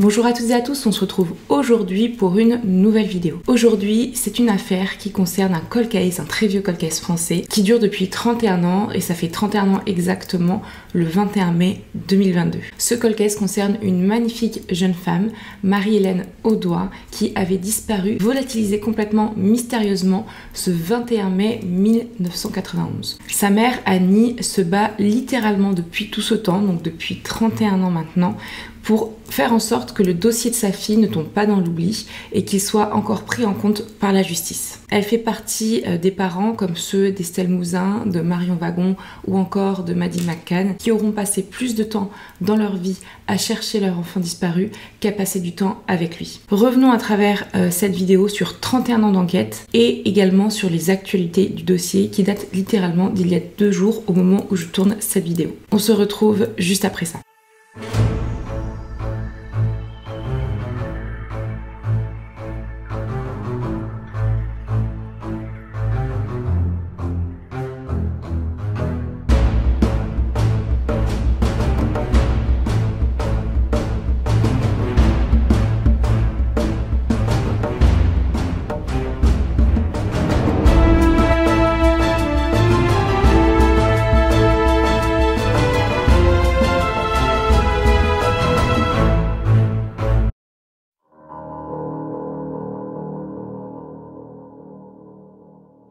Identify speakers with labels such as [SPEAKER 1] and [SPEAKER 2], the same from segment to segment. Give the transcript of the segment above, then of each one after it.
[SPEAKER 1] Bonjour à toutes et à tous, on se retrouve aujourd'hui pour une nouvelle vidéo. Aujourd'hui, c'est une affaire qui concerne un cold case, un très vieux cold case français, qui dure depuis 31 ans, et ça fait 31 ans exactement le 21 mai 2022. Ce cold case concerne une magnifique jeune femme, Marie-Hélène Audois, qui avait disparu, volatilisée complètement mystérieusement ce 21 mai 1991. Sa mère, Annie, se bat littéralement depuis tout ce temps, donc depuis 31 ans maintenant, pour faire en sorte que le dossier de sa fille ne tombe pas dans l'oubli et qu'il soit encore pris en compte par la justice. Elle fait partie des parents comme ceux d'Estelle Mouzin, de Marion Wagon ou encore de Maddy McCann qui auront passé plus de temps dans leur vie à chercher leur enfant disparu qu'à passer du temps avec lui. Revenons à travers cette vidéo sur 31 ans d'enquête et également sur les actualités du dossier qui datent littéralement d'il y a 2 jours au moment où je tourne cette vidéo. On se retrouve juste après ça.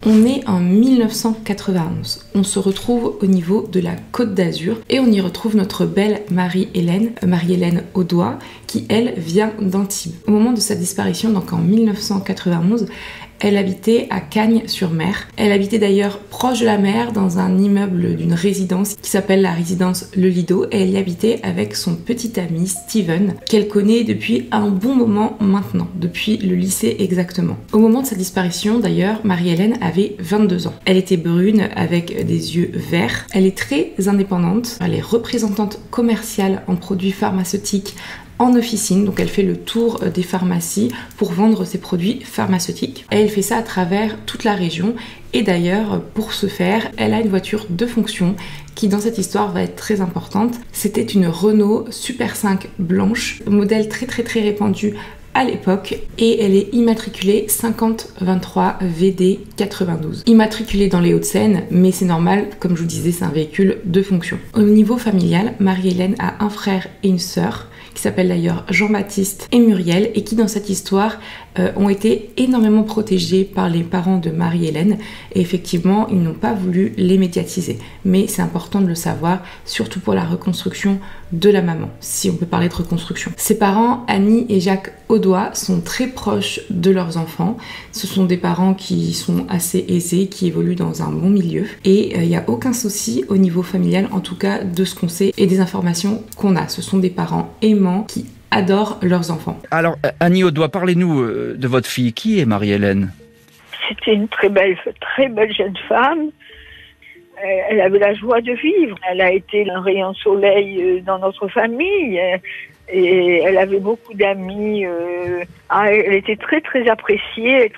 [SPEAKER 1] On est en 1991, on se retrouve au niveau de la Côte d'Azur et on y retrouve notre belle Marie-Hélène Audois qui elle vient d'Antibes. Au moment de sa disparition, donc en 1991, elle habitait à Cagnes-sur-Mer. Elle habitait d'ailleurs proche de la mer dans un immeuble d'une résidence qui s'appelle la résidence Le Lido et elle y habitait avec son petit ami Steven qu'elle connaît depuis un bon moment maintenant, depuis le lycée exactement. Au moment de sa disparition d'ailleurs, Marie-Hélène avait 22 ans. Elle était brune avec des yeux verts. Elle est très indépendante. Elle est représentante commerciale en produits pharmaceutiques en officine, donc elle fait le tour des pharmacies pour vendre ses produits pharmaceutiques. Et elle fait ça à travers toute la région et d'ailleurs pour ce faire, elle a une voiture de fonction qui dans cette histoire va être très importante. C'était une Renault Super 5 blanche, modèle très répandu à l'époque et elle est immatriculée 5023 VD 92. Immatriculée dans les Hauts-de-Seine, mais c'est normal, comme je vous disais, c'est un véhicule de fonction. Au niveau familial, Marie-Hélène a un frère et une sœur qui s'appellent d'ailleurs Jean-Baptiste et Muriel et qui dans cette histoire ont été énormément protégés par les parents de Marie-Hélène et effectivement ils n'ont pas voulu les médiatiser, mais c'est important de le savoir, surtout pour la reconstruction de la maman, si on peut parler de reconstruction. Ses parents, Annie et Jacques Audois, sont très proches de leurs enfants. Ce sont des parents qui sont assez aisés, qui évoluent dans un bon milieu et il n'y a aucun souci au niveau familial, en tout cas de ce qu'on sait et des informations qu'on a. Ce sont des parents aimants qui adorent leurs enfants.
[SPEAKER 2] Alors Annie Audois, parlez-nous de votre fille. Qui est Marie-Hélène?
[SPEAKER 3] C'était une très belle jeune femme. Elle avait la joie de vivre. Elle a été un rayon de soleil dans notre famille. Et elle avait beaucoup d'amis. Elle était très appréciée,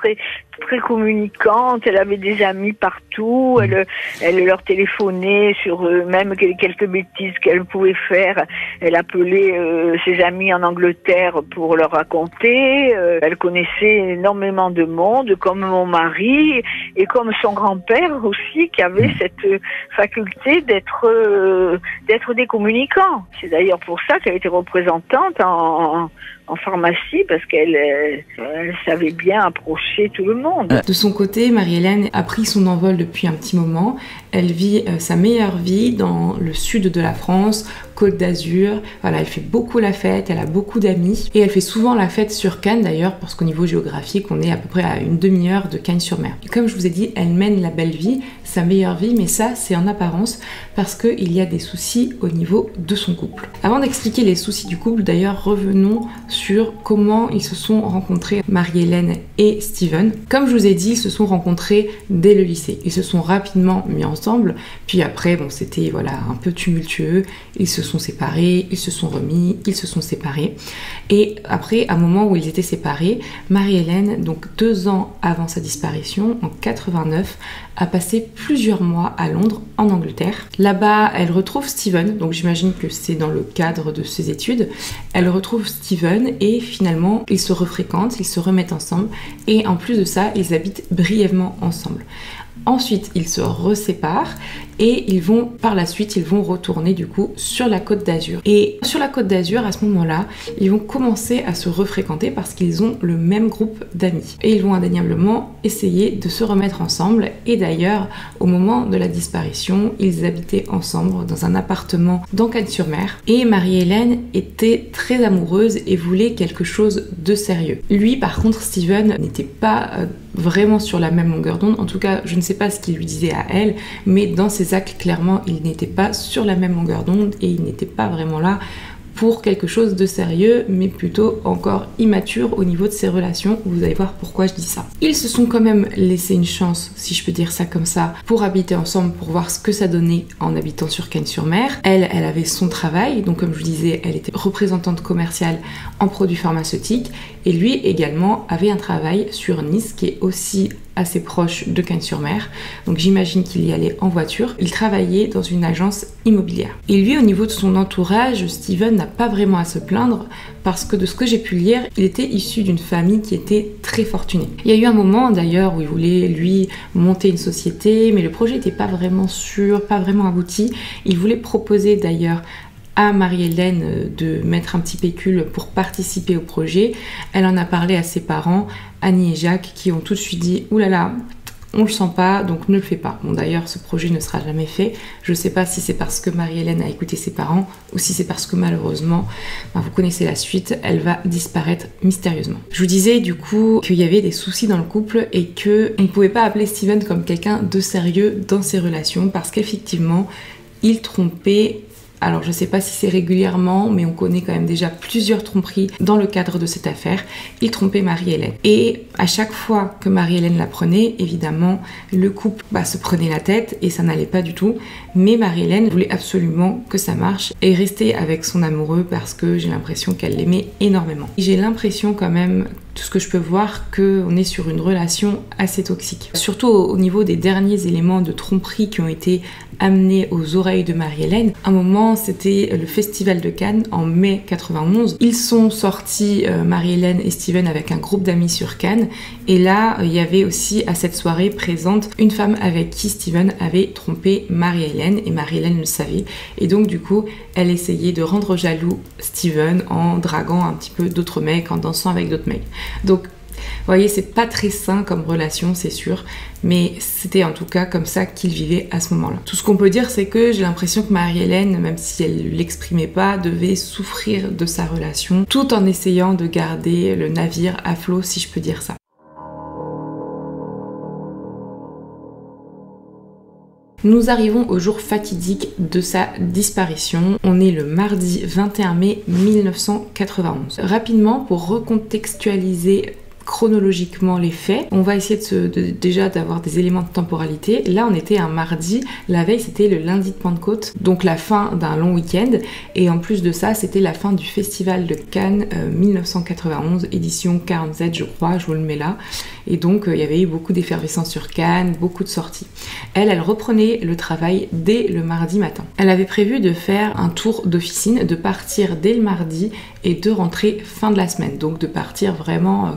[SPEAKER 3] très communicante. Elle avait des amis partout. Elle leur téléphonait sur même quelques bêtises qu'elle pouvait faire. Elle appelait ses amis en Angleterre pour leur raconter. Elle connaissait énormément de monde, comme mon mari et comme son grand-père aussi, qui avait cette faculté d'être des communicants. C'est d'ailleurs pour ça qu'elle était représentante en pharmacie, parce qu'elle savait bien approcher tout le monde.
[SPEAKER 1] De son côté, Marie-Hélène a pris son envol depuis un petit moment. Elle vit sa meilleure vie dans le sud de la France, Côte d'Azur. Voilà, elle fait beaucoup la fête, elle a beaucoup d'amis et elle fait souvent la fête sur Cannes d'ailleurs, parce qu'au niveau géographique, on est à peu près à une demi-heure de Cagnes-sur-Mer. Comme je vous ai dit, elle mène la belle vie, sa meilleure vie, mais ça, c'est en apparence parce qu'il y a des soucis au niveau de son couple. Avant d'expliquer les soucis du couple, d'ailleurs, revenons sur comment ils se sont rencontrés, Marie-Hélène et Steven. Comme je vous ai dit, ils se sont rencontrés dès le lycée. Ils se sont rapidement mis ensemble, puis après, bon, c'était voilà, un peu tumultueux. Ils se sont séparés, ils se sont remis, ils se sont séparés. Et après, à un moment où ils étaient séparés, Marie-Hélène, donc 2 ans avant sa disparition, en 89, a passé plusieurs mois à Londres, en Angleterre. Là-bas, elle retrouve Steven, donc j'imagine que c'est dans le cadre de ses études. Elle retrouve Steven et finalement, ils se refréquentent, ils se remettent ensemble et en plus de ça, ils habitent brièvement ensemble. Ensuite, ils se reséparent et par la suite, ils vont retourner du coup sur la Côte d'Azur. Et sur la Côte d'Azur, à ce moment-là, ils vont commencer à se refréquenter parce qu'ils ont le même groupe d'amis. Et ils vont indéniablement essayer de se remettre ensemble. Et d'ailleurs, au moment de la disparition, ils habitaient ensemble dans un appartement dans Cannes-sur-Mer. Et Marie-Hélène était très amoureuse et voulait quelque chose de sérieux. Lui, par contre, Steven n'était pas vraiment sur la même longueur d'onde. En tout cas, je ne sais pas ce qu'il lui disait à elle, mais dans ses actes, clairement, il n'était pas sur la même longueur d'onde et il n'était pas vraiment là pour quelque chose de sérieux, mais plutôt encore immature au niveau de ses relations. Vous allez voir pourquoi je dis ça. Ils se sont quand même laissé une chance, si je peux dire ça comme ça, pour habiter ensemble, pour voir ce que ça donnait en habitant sur Cannes-sur-Mer. Elle avait son travail, donc comme je vous disais, elle était représentante commerciale en produits pharmaceutiques, et lui également avait un travail sur Nice, qui est aussi assez proche de Cannes-sur-Mer, donc j'imagine qu'il y allait en voiture. Il travaillait dans une agence immobilière. Et lui, au niveau de son entourage, Steven n'a pas vraiment à se plaindre parce que de ce que j'ai pu lire, il était issu d'une famille qui était très fortunée. Il y a eu un moment d'ailleurs où il voulait lui monter une société, mais le projet n'était pas vraiment sûr, pas vraiment abouti. Il voulait proposer d'ailleurs à Marie-Hélène de mettre un petit pécule pour participer au projet. Elle en a parlé à ses parents, Annie et Jacques, qui ont tout de suite dit « Oulala, on le sent pas, donc ne le fais pas ». Bon, d'ailleurs, ce projet ne sera jamais fait. Je ne sais pas si c'est parce que Marie-Hélène a écouté ses parents ou si c'est parce que malheureusement, vous connaissez la suite, elle va disparaître mystérieusement. Je vous disais du coup qu'il y avait des soucis dans le couple et qu'on ne pouvait pas appeler Steven comme quelqu'un de sérieux dans ses relations parce qu'effectivement, il trompait. Alors je sais pas si c'est régulièrement, mais on connaît quand même déjà plusieurs tromperies dans le cadre de cette affaire. Il trompait Marie-Hélène. Et à chaque fois que Marie-Hélène la prenait, évidemment, le couple se prenait la tête et ça n'allait pas du tout. Mais Marie-Hélène voulait absolument que ça marche et rester avec son amoureux parce que j'ai l'impression qu'elle l'aimait énormément. J'ai l'impression quand même, tout ce que je peux voir, qu'on est sur une relation assez toxique. Surtout au niveau des derniers éléments de tromperie qui ont été amenés aux oreilles de Marie-Hélène. Un moment, c'était le festival de Cannes en mai 91. Ils sont sortis, Marie-Hélène et Steven, avec un groupe d'amis sur Cannes. Et là, il y avait aussi à cette soirée présente une femme avec qui Steven avait trompé Marie-Hélène et Marie-Hélène le savait. Et donc du coup, elle essayait de rendre jaloux Steven en draguant un petit peu d'autres mecs, en dansant avec d'autres mecs. Donc, vous voyez, c'est pas très sain comme relation, c'est sûr, mais c'était en tout cas comme ça qu'ils vivaient à ce moment-là. Tout ce qu'on peut dire, c'est que j'ai l'impression que Marie-Hélène, même si elle l'exprimait pas, devait souffrir de sa relation, tout en essayant de garder le navire à flot, si je peux dire ça. Nous arrivons au jour fatidique de sa disparition. On est le mardi 21 mai 1991. Rapidement, pour recontextualiser chronologiquement les faits, on va essayer déjà d'avoir des éléments de temporalité. Là, on était un mardi, la veille c'était le lundi de Pentecôte, donc la fin d'un long week-end, et en plus de ça, c'était la fin du festival de Cannes 1991, édition 47 je crois, je vous le mets là, et donc il y avait eu beaucoup d'effervescence sur Cannes, beaucoup de sorties. Elle reprenait le travail dès le mardi matin. Elle avait prévu de faire un tour d'officine, de partir dès le mardi et de rentrer fin de la semaine, donc de partir vraiment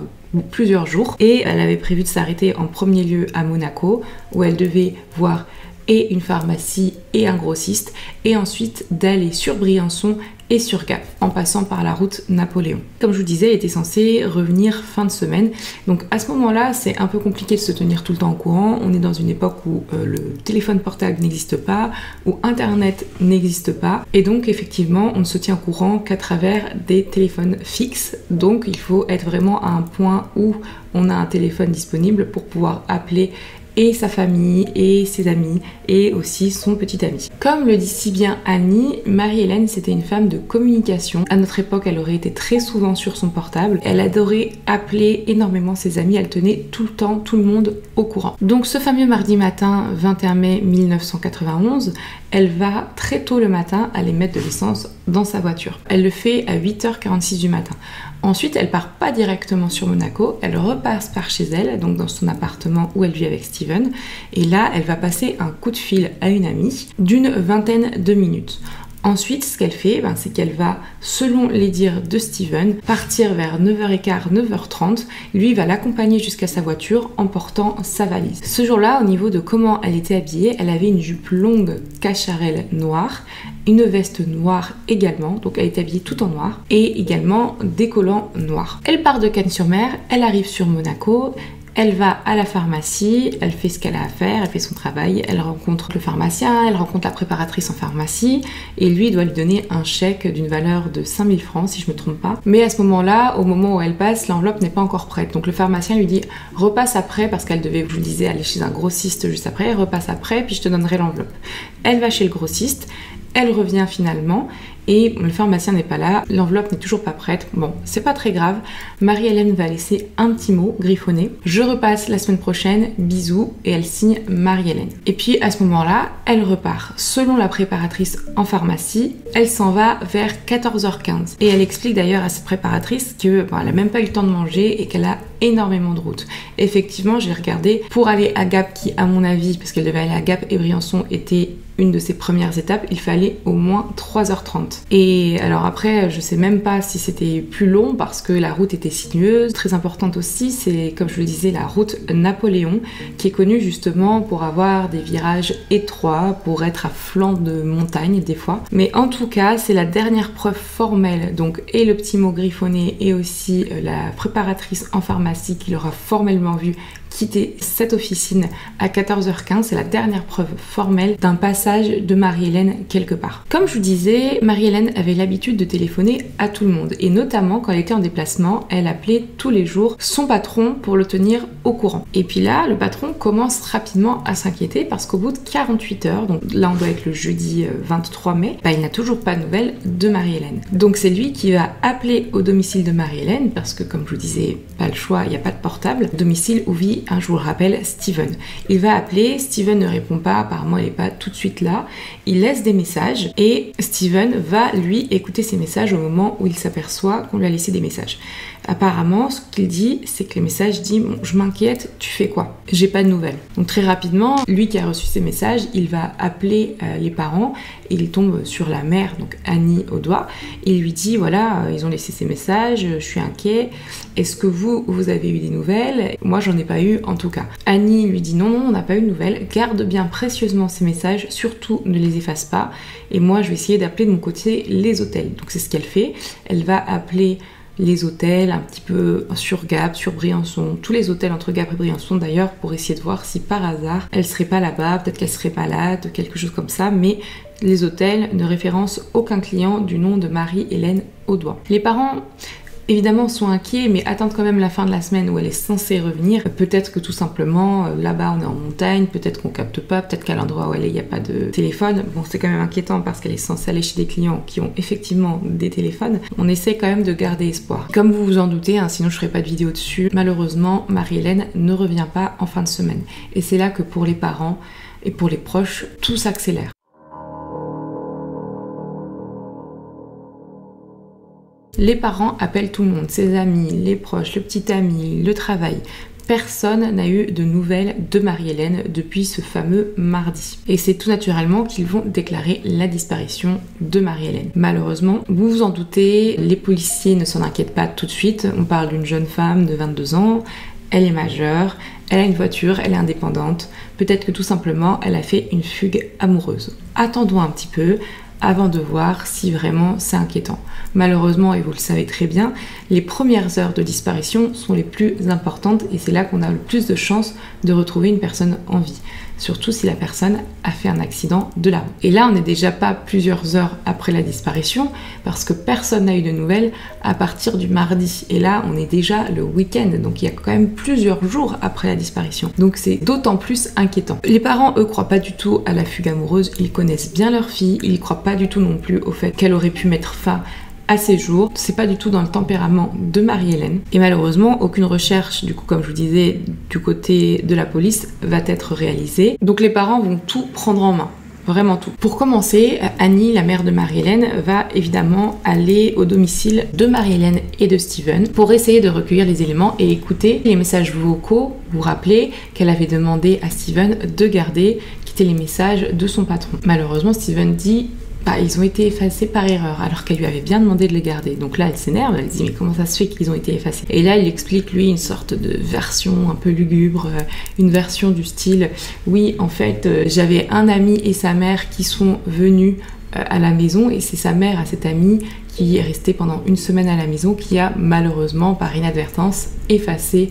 [SPEAKER 1] plusieurs jours, et elle avait prévu de s'arrêter en premier lieu à Monaco où elle devait voir et une pharmacie et un grossiste, et ensuite d'aller sur Briançon et sur Gap en passant par la route Napoléon. Comme je vous disais, elle était censée revenir fin de semaine, donc à ce moment-là c'est un peu compliqué de se tenir tout le temps au courant. On est dans une époque où le téléphone portable n'existe pas, où internet n'existe pas, et donc effectivement on ne se tient au courant qu'à travers des téléphones fixes, donc il faut être vraiment à un point où on a un téléphone disponible pour pouvoir appeler et sa famille et ses amis et aussi son petit ami. Comme le dit si bien Annie, Marie-Hélène c'était une femme de communication. À notre époque, elle aurait été très souvent sur son portable. Elle adorait appeler énormément ses amis. Elle tenait tout le temps tout le monde au courant. Donc ce fameux mardi matin 21 mai 1991, elle va très tôt le matin aller mettre de l'essence dans sa voiture. Elle le fait à 8h46 du matin. Ensuite, elle part pas directement sur Monaco, elle repasse par chez elle, donc dans son appartement où elle vit avec Steven, et là, elle va passer un coup de fil à une amie d'une vingtaine de minutes. Ensuite, ce qu'elle fait, c'est qu'elle va, selon les dires de Steven, partir vers 9h15, 9h30. Lui va l'accompagner jusqu'à sa voiture en portant sa valise. Ce jour-là, au niveau de comment elle était habillée, elle avait une jupe longue cacharel noire, une veste noire également, donc elle est habillée tout en noir, et également des collants noirs. Elle part de Cannes-sur-Mer, elle arrive sur Monaco. Elle va à la pharmacie, elle fait ce qu'elle a à faire, elle fait son travail, elle rencontre le pharmacien, elle rencontre la préparatrice en pharmacie et lui doit lui donner un chèque d'une valeur de 5000 francs si je me trompe pas. Mais à ce moment-là, au moment où elle passe, l'enveloppe n'est pas encore prête. Donc le pharmacien lui dit repasse après parce qu'elle devait, je vous le disais, aller chez un grossiste juste après, repasse après puis je te donnerai l'enveloppe. Elle va chez le grossiste, elle revient finalement et le pharmacien n'est pas là, l'enveloppe n'est toujours pas prête. Bon, c'est pas très grave. Marie-Hélène va laisser un petit mot griffonné. Je repasse la semaine prochaine, bisous, et elle signe Marie-Hélène. Et puis à ce moment-là, elle repart. Selon la préparatrice en pharmacie, elle s'en va vers 14h15. Et elle explique d'ailleurs à cette préparatrice que elle a même pas eu le temps de manger et qu'elle a énormément de route. Effectivement, j'ai regardé pour aller à Gap, qui à mon avis, parce qu'elle devait aller à Gap et Briançon, était une de ses premières étapes, il fallait au moins 3h30. Et alors après, je sais même pas si c'était plus long parce que la route était sinueuse. Très importante aussi, c'est comme je le disais, la route Napoléon, qui est connue justement pour avoir des virages étroits, pour être à flanc de montagne des fois. Mais en tout cas, c'est la dernière preuve formelle, donc et le petit mot griffonné et aussi la préparatrice en pharmacie qui l'aura formellement vu quitter cette officine à 14h15, c'est la dernière preuve formelle d'un passage de Marie-Hélène quelque part. Comme je vous disais, Marie-Hélène avait l'habitude de téléphoner à tout le monde et notamment quand elle était en déplacement, elle appelait tous les jours son patron pour le tenir au courant. Et puis là, le patron commence rapidement à s'inquiéter parce qu'au bout de 48 heures, donc là on doit être le jeudi 23 mai, il n'a toujours pas de nouvelles de Marie-Hélène. Donc c'est lui qui va appeler au domicile de Marie-Hélène parce que comme je vous disais, pas le choix, il n'y a pas de portable, domicile où vit, je vous le rappelle, Steven. Il va appeler, Steven ne répond pas, apparemment il n'est pas tout de suite là, il laisse des messages et Steven va lui écouter ces messages au moment où il s'aperçoit qu'on lui a laissé des messages. Apparemment, ce qu'il dit, c'est que les messages disent « je m'inquiète, tu fais quoi? J'ai pas de nouvelles ». Donc très rapidement, lui qui a reçu ces messages, il va appeler les parents et il tombe sur la mère, donc Annie Audois. Il lui dit « voilà, ils ont laissé ces messages, je suis inquiet. Est-ce que vous avez eu des nouvelles? Moi, j'en ai pas eu en tout cas. » Annie lui dit « non, on n'a pas eu de nouvelles. Garde bien précieusement ces messages, surtout ne les efface pas. Et moi, je vais essayer d'appeler de mon côté les hôtels. » Donc c'est ce qu'elle fait. Elle va appeler les hôtels, un petit peu sur Gap, sur Briançon, tous les hôtels entre Gap et Briançon d'ailleurs, pour essayer de voir si par hasard elle serait pas là-bas, peut-être qu'elle serait malade, quelque chose comme ça, mais les hôtels ne référencent aucun client du nom de Marie-Hélène Audois. Les parents évidemment sont inquiets mais attendent quand même la fin de la semaine où elle est censée revenir. Peut-être que tout simplement là-bas on est en montagne, peut-être qu'on capte pas, peut-être qu'à l'endroit où elle est il n'y a pas de téléphone. Bon, c'est quand même inquiétant parce qu'elle est censée aller chez des clients qui ont effectivement des téléphones. On essaie quand même de garder espoir. Comme vous vous en doutez, sinon je ferai pas de vidéo dessus, malheureusement Marie-Hélène ne revient pas en fin de semaine. Et c'est là que pour les parents et pour les proches, tout s'accélère. Les parents appellent tout le monde, ses amis, les proches, le petit ami, le travail. Personne n'a eu de nouvelles de Marie-Hélène depuis ce fameux mardi. Et c'est tout naturellement qu'ils vont déclarer la disparition de Marie-Hélène. Malheureusement, vous vous en doutez, les policiers ne s'en inquiètent pas tout de suite. On parle d'une jeune femme de 22 ans, elle est majeure, elle a une voiture, elle est indépendante. Peut-être que tout simplement, elle a fait une fugue amoureuse. Attendons un petit peu avant de voir si vraiment c'est inquiétant. Malheureusement, et vous le savez très bien, les premières heures de disparition sont les plus importantes et c'est là qu'on a le plus de chances de retrouver une personne en vie. surtout si la personne a fait un accident de la route. Et là, on n'est déjà pas plusieurs heures après la disparition, parce que personne n'a eu de nouvelles à partir du mardi. Et là, on est déjà le week-end, donc il y a quand même plusieurs jours après la disparition. Donc c'est d'autant plus inquiétant. Les parents, eux, croient pas du tout à la fugue amoureuse, ils connaissent bien leur fille, ils croient pas du tout non plus au fait qu'elle aurait pu mettre fin à ses jours. C'est pas du tout dans le tempérament de Marie-Hélène. Et malheureusement, aucune recherche, du coup, comme je vous disais, du côté de la police va être réalisée. Donc les parents vont tout prendre en main. Vraiment tout. Pour commencer, Annie, la mère de Marie-Hélène, va évidemment aller au domicile de Marie-Hélène et de Steven pour essayer de recueillir les éléments et écouter les messages vocaux. Vous vous rappelez qu'elle avait demandé à Steven de garder, qui étaient les messages de son patron. Malheureusement, Steven dit ils ont été effacés par erreur, alors qu'elle lui avait bien demandé de les garder. Donc là, elle s'énerve, elle dit mais comment ça se fait qu'ils ont été effacés? Et là, il explique lui une sorte de version un peu lugubre, une version du style oui, en fait, j'avais un ami et sa mère qui sont venus à la maison, et c'est sa mère à cet ami qui est restée pendant une semaine à la maison qui a malheureusement, par inadvertance, effacé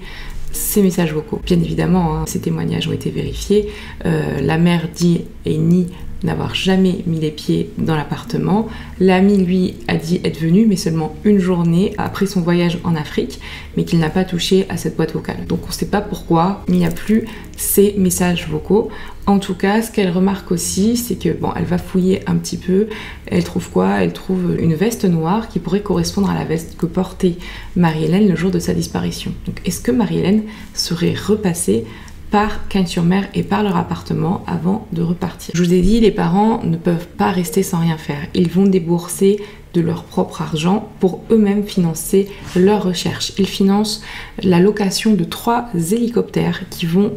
[SPEAKER 1] ces messages vocaux. Bien évidemment, ces témoignages ont été vérifiés. La mère dit et nie n'avoir jamais mis les pieds dans l'appartement. L'ami, lui, a dit être venu, mais seulement une journée après son voyage en Afrique, mais qu'il n'a pas touché à cette boîte vocale. Donc on ne sait pas pourquoi il n'y a plus ces messages vocaux. En tout cas, ce qu'elle remarque aussi, c'est que, elle va fouiller un petit peu. Elle trouve quoi? Elle trouve une veste noire qui pourrait correspondre à la veste que portait Marie-Hélène le jour de sa disparition. Donc est-ce que Marie-Hélène serait repassée par Cagnes-sur-Mer et par leur appartement avant de repartir? Je vous ai dit, les parents ne peuvent pas rester sans rien faire. Ils vont débourser de leur propre argent pour eux-mêmes financer leurs recherches. Ils financent la location de 3 hélicoptères qui vont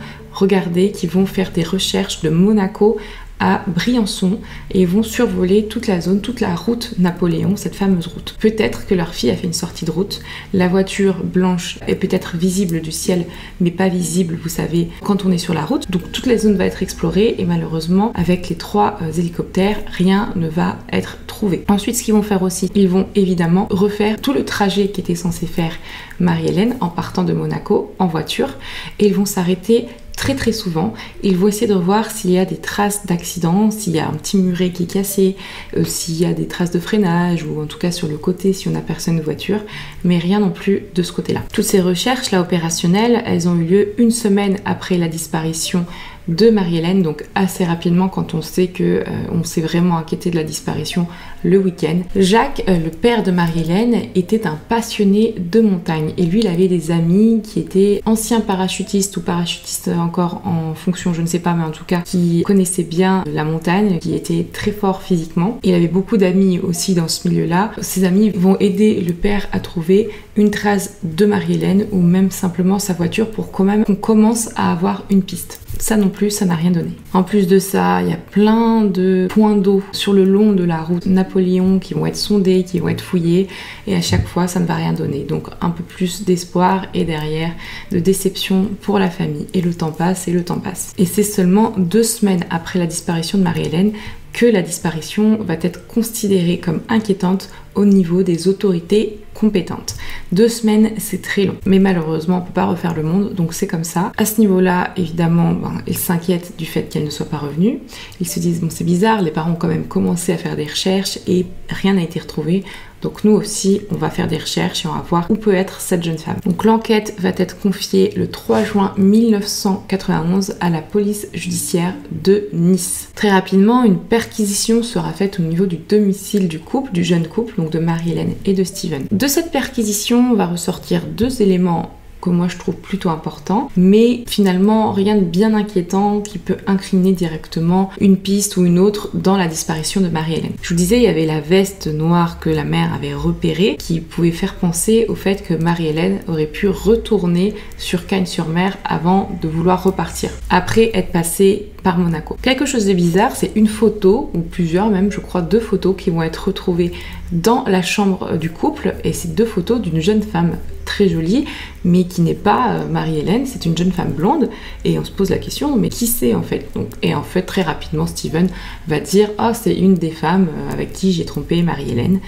[SPEAKER 1] faire des recherches de Monaco à Briançon et vont survoler toute la zone, toute la route Napoléon, cette fameuse route. Peut-être que leur fille a fait une sortie de route. La voiture blanche est peut-être visible du ciel, mais pas visible, vous savez, quand on est sur la route. Donc toute la zone va être explorée et malheureusement, avec les 3 hélicoptères, rien ne va être trouvé. Ensuite, ce qu'ils vont faire aussi, ils vont évidemment refaire tout le trajet qu'était censé faire Marie-Hélène en partant de Monaco en voiture, et ils vont s'arrêter très souvent. Ils vont essayer de voir s'il y a des traces d'accident, s'il y a un petit muret qui est cassé, s'il y a des traces de freinage, ou en tout cas sur le côté si on n'aperçoit une voiture, mais rien non plus de ce côté-là. Toutes ces recherches là opérationnelles, elles ont eu lieu une semaine après la disparition de Marie-Hélène, donc assez rapidement quand on sait que on s'est vraiment inquiété de la disparition le week-end. Jacques, le père de Marie-Hélène, était un passionné de montagne et lui il avait des amis qui étaient anciens parachutistes ou parachutistes encore en fonction, je ne sais pas, mais en tout cas qui connaissaient bien la montagne, qui étaient très forts physiquement. Il avait beaucoup d'amis aussi dans ce milieu-là. Ces amis vont aider le père à trouver une trace de Marie-Hélène ou même simplement sa voiture pour quand même qu'on commence à avoir une piste. Ça non plus, ça n'a rien donné. En plus de ça, il y a plein de points d'eau sur le long de la route Napoléon qui vont être sondés, qui vont être fouillés, et à chaque fois, ça ne va rien donner. Donc un peu plus d'espoir et derrière de déception pour la famille. Et le temps passe et le temps passe. Et c'est seulement 2 semaines après la disparition de Marie-Hélène que la disparition va être considérée comme inquiétante au niveau des autorités compétentes. 2 semaines, c'est très long. Mais malheureusement, on ne peut pas refaire le monde, donc c'est comme ça. À ce niveau-là, évidemment, ils s'inquiètent du fait qu'elle ne soit pas revenue. Ils se disent, c'est bizarre, les parents ont quand même commencé à faire des recherches et rien n'a été retrouvé. Donc nous aussi, on va faire des recherches et on va voir où peut être cette jeune femme. Donc l'enquête va être confiée le 3 juin 1991 à la police judiciaire de Nice. Très rapidement, une perquisition sera faite au niveau du domicile du couple, du jeune couple, donc de Marie-Hélène et de Steven. De cette perquisition, on va ressortir 2 éléments que moi je trouve plutôt important, mais finalement rien de bien inquiétant qui peut incriminer directement une piste ou une autre dans la disparition de Marie-Hélène. Je vous disais, il y avait la veste noire que la mère avait repérée qui pouvait faire penser au fait que Marie-Hélène aurait pu retourner sur Cagnes-sur-Mer avant de vouloir repartir, après être passée par Monaco. Quelque chose de bizarre, c'est une photo, ou plusieurs même, je crois 2 photos qui vont être retrouvées dans la chambre du couple, et c'est 2 photos d'une jeune femme très jolie, mais qui n'est pas Marie-Hélène, c'est une jeune femme blonde, et on se pose la question, mais qui c'est en fait? Donc, et en fait, très rapidement, Steven va dire, oh, c'est une des femmes avec qui j'ai trompé Marie-Hélène.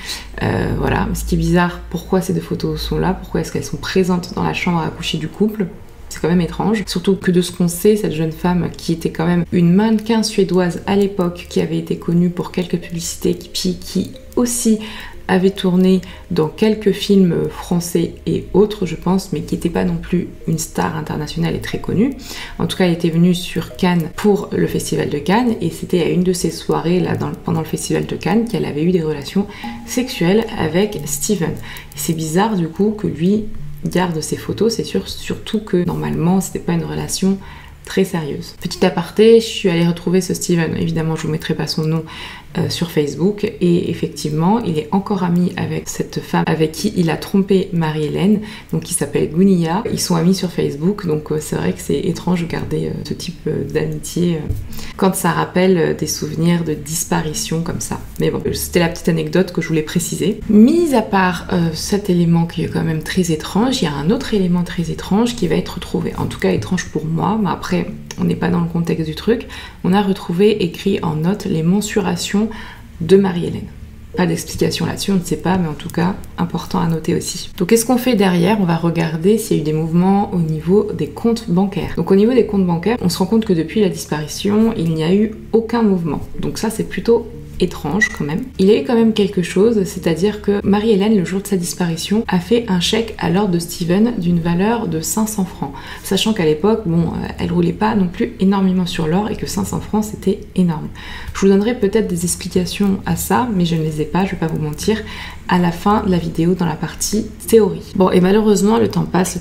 [SPEAKER 1] Voilà, ce qui est bizarre, pourquoi ces 2 photos sont là? Pourquoi est-ce qu'elles sont présentes dans la chambre à coucher du couple? C'est quand même étrange, surtout que de ce qu'on sait, cette jeune femme qui était quand même une mannequin suédoise à l'époque, qui avait été connue pour quelques publicités, qui aussi avait tourné dans quelques films français et autres, je pense, mais qui n'était pas non plus une star internationale et très connue. En tout cas, elle était venue sur Cannes pour le Festival de Cannes, et c'était à une de ces soirées là pendant le Festival de Cannes qu'elle avait eu des relations sexuelles avec Steven. C'est bizarre du coup que lui garde ses photos, c'est sûr, surtout que normalement c'était pas une relation très sérieuse. Petit aparté, je suis allée retrouver ce Steven, évidemment je vous mettrai pas son nom sur Facebook, et effectivement il est encore ami avec cette femme avec qui il a trompé Marie-Hélène, donc qui s'appelle Gounia. Ils sont amis sur Facebook, donc c'est vrai que c'est étrange de garder ce type d'amitié quand ça rappelle des souvenirs de disparition comme ça. Mais bon, c'était la petite anecdote que je voulais préciser. Mis à part cet élément qui est quand même très étrange, il y a un autre élément très étrange qui va être retrouvé, en tout cas étrange pour moi, mais après on n'est pas dans le contexte du truc. On a retrouvé écrit en note les mensurations de Marie-Hélène. Pas d'explication là-dessus, on ne sait pas, mais en tout cas, important à noter aussi. Donc qu'est-ce qu'on fait derrière? On va regarder s'il y a eu des mouvements au niveau des comptes bancaires. Donc au niveau des comptes bancaires, on se rend compte que depuis la disparition, il n'y a eu aucun mouvement. Donc ça, c'est plutôt étrange quand même. Il y a eu quand même quelque chose, c'est-à-dire que Marie-Hélène, le jour de sa disparition, a fait un chèque à l'ordre de Steven d'une valeur de 500 francs. Sachant qu'à l'époque, bon, elle roulait pas non plus énormément sur l'or et que 500 francs c'était énorme. Je vous donnerai peut-être des explications à ça, mais je ne les ai pas, je vais pas vous mentir, à la fin de la vidéo dans la partie théorie. Bon, et malheureusement, le temps passe,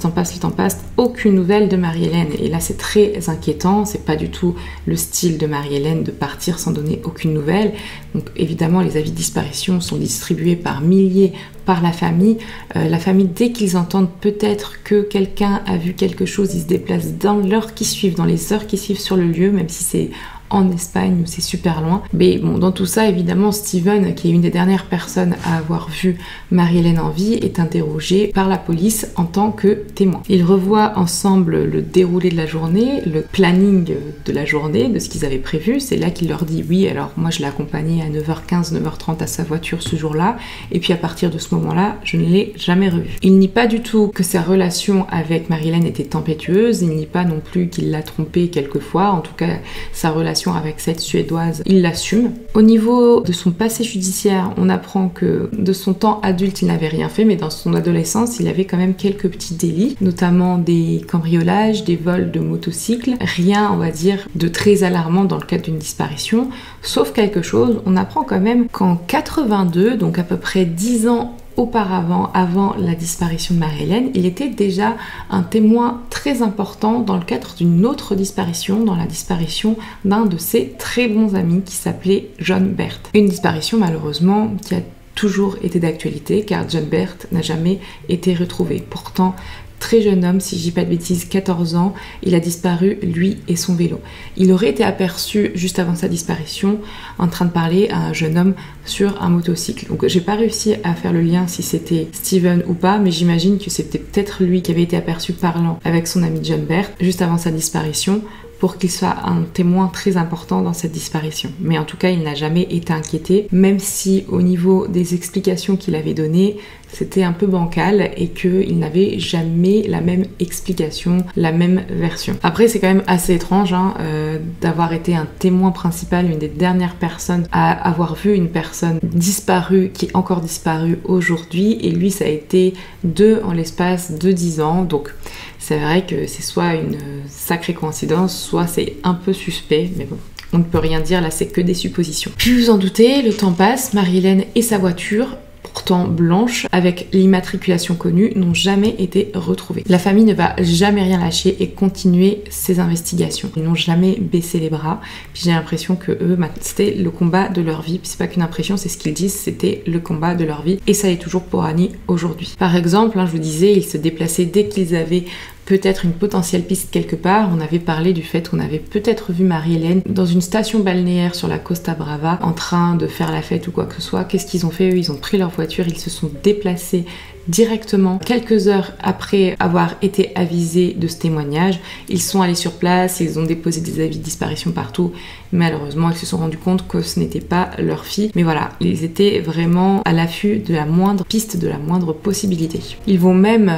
[SPEAKER 1] aucune nouvelle de Marie-Hélène. Et là, c'est très inquiétant, c'est pas du tout le style de Marie-Hélène de partir sans donner aucune nouvelle. Donc évidemment, les avis de disparition sont distribués par milliers par la famille. La famille, dès qu'ils entendent peut-être que quelqu'un a vu quelque chose, ils se déplacent dans l'heure qui suivent, dans les heures qui suivent sur le lieu, même si c'est en Espagne où c'est super loin. Mais bon, dans tout ça, évidemment, Steven, qui est une des dernières personnes à avoir vu Marie-Hélène en vie, est interrogé par la police en tant que témoin. Ils revoient ensemble le déroulé de la journée, le planning de la journée, de ce qu'ils avaient prévu. C'est là qu'il leur dit oui, alors moi je l'ai accompagné à 9h15, 9h30 à sa voiture ce jour-là, et puis à partir de ce moment-là, je ne l'ai jamais revu. Il nie pas du tout que sa relation avec Marie-Hélène était tempétueuse, il nie pas non plus qu'il l'a trompée quelquefois, en tout cas sa relation avec cette Suédoise, il l'assume. Au niveau de son passé judiciaire, on apprend que de son temps adulte, il n'avait rien fait, mais dans son adolescence, il avait quand même quelques petits délits, notamment des cambriolages, des vols de motocycles. Rien, on va dire, de très alarmant dans le cadre d'une disparition, sauf quelque chose, on apprend quand même qu'en 82, donc à peu près 10 ans auparavant, avant la disparition de Marie-Hélène, il était déjà un témoin très important dans le cadre d'une autre disparition, dans la disparition d'un de ses très bons amis qui s'appelait John Bert. Une disparition malheureusement qui a toujours été d'actualité car John Bert n'a jamais été retrouvé. Pourtant, très jeune homme, si je dis pas de bêtises, 14 ans, il a disparu, lui et son vélo. Il aurait été aperçu juste avant sa disparition en train de parler à un jeune homme sur un motocycle. Donc j'ai pas réussi à faire le lien si c'était Steven ou pas, mais j'imagine que c'était peut-être lui qui avait été aperçu parlant avec son ami John Bert juste avant sa disparition, pour qu'il soit un témoin très important dans cette disparition. Mais en tout cas, il n'a jamais été inquiété, même si au niveau des explications qu'il avait données, c'était un peu bancal et qu'il n'avait jamais la même explication, la même version. Après, c'est quand même assez étrange d'avoir été un témoin principal, une des dernières personnes à avoir vu une personne disparue, qui est encore disparue aujourd'hui, et lui, ça a été deux en l'espace de 10 ans, donc c'est vrai que c'est soit une sacrée coïncidence, soit c'est un peu suspect, mais bon, on ne peut rien dire, là c'est que des suppositions. Puis vous en doutez, le temps passe, Marie-Hélène et sa voiture, pourtant blanche, avec l'immatriculation connue, n'ont jamais été retrouvées. La famille ne va jamais rien lâcher et continuer ses investigations. Ils n'ont jamais baissé les bras, puis j'ai l'impression que eux, c'était le combat de leur vie, puis c'est pas qu'une impression, c'est ce qu'ils disent, c'était le combat de leur vie, et ça est toujours pour Annie aujourd'hui. Par exemple, je vous disais, ils se déplaçaient dès qu'ils avaient peut-être une potentielle piste quelque part. On avait parlé du fait qu'on avait peut-être vu Marie-Hélène dans une station balnéaire sur la Costa Brava en train de faire la fête ou quoi que ce soit. Qu'est-ce qu'ils ont fait eux? Ils ont pris leur voiture, ils se sont déplacés directement. Quelques heures après avoir été avisés de ce témoignage, ils sont allés sur place, ils ont déposé des avis de disparition partout. Malheureusement, ils se sont rendus compte que ce n'était pas leur fille. Mais voilà, ils étaient vraiment à l'affût de la moindre piste, de la moindre possibilité. Ils vont même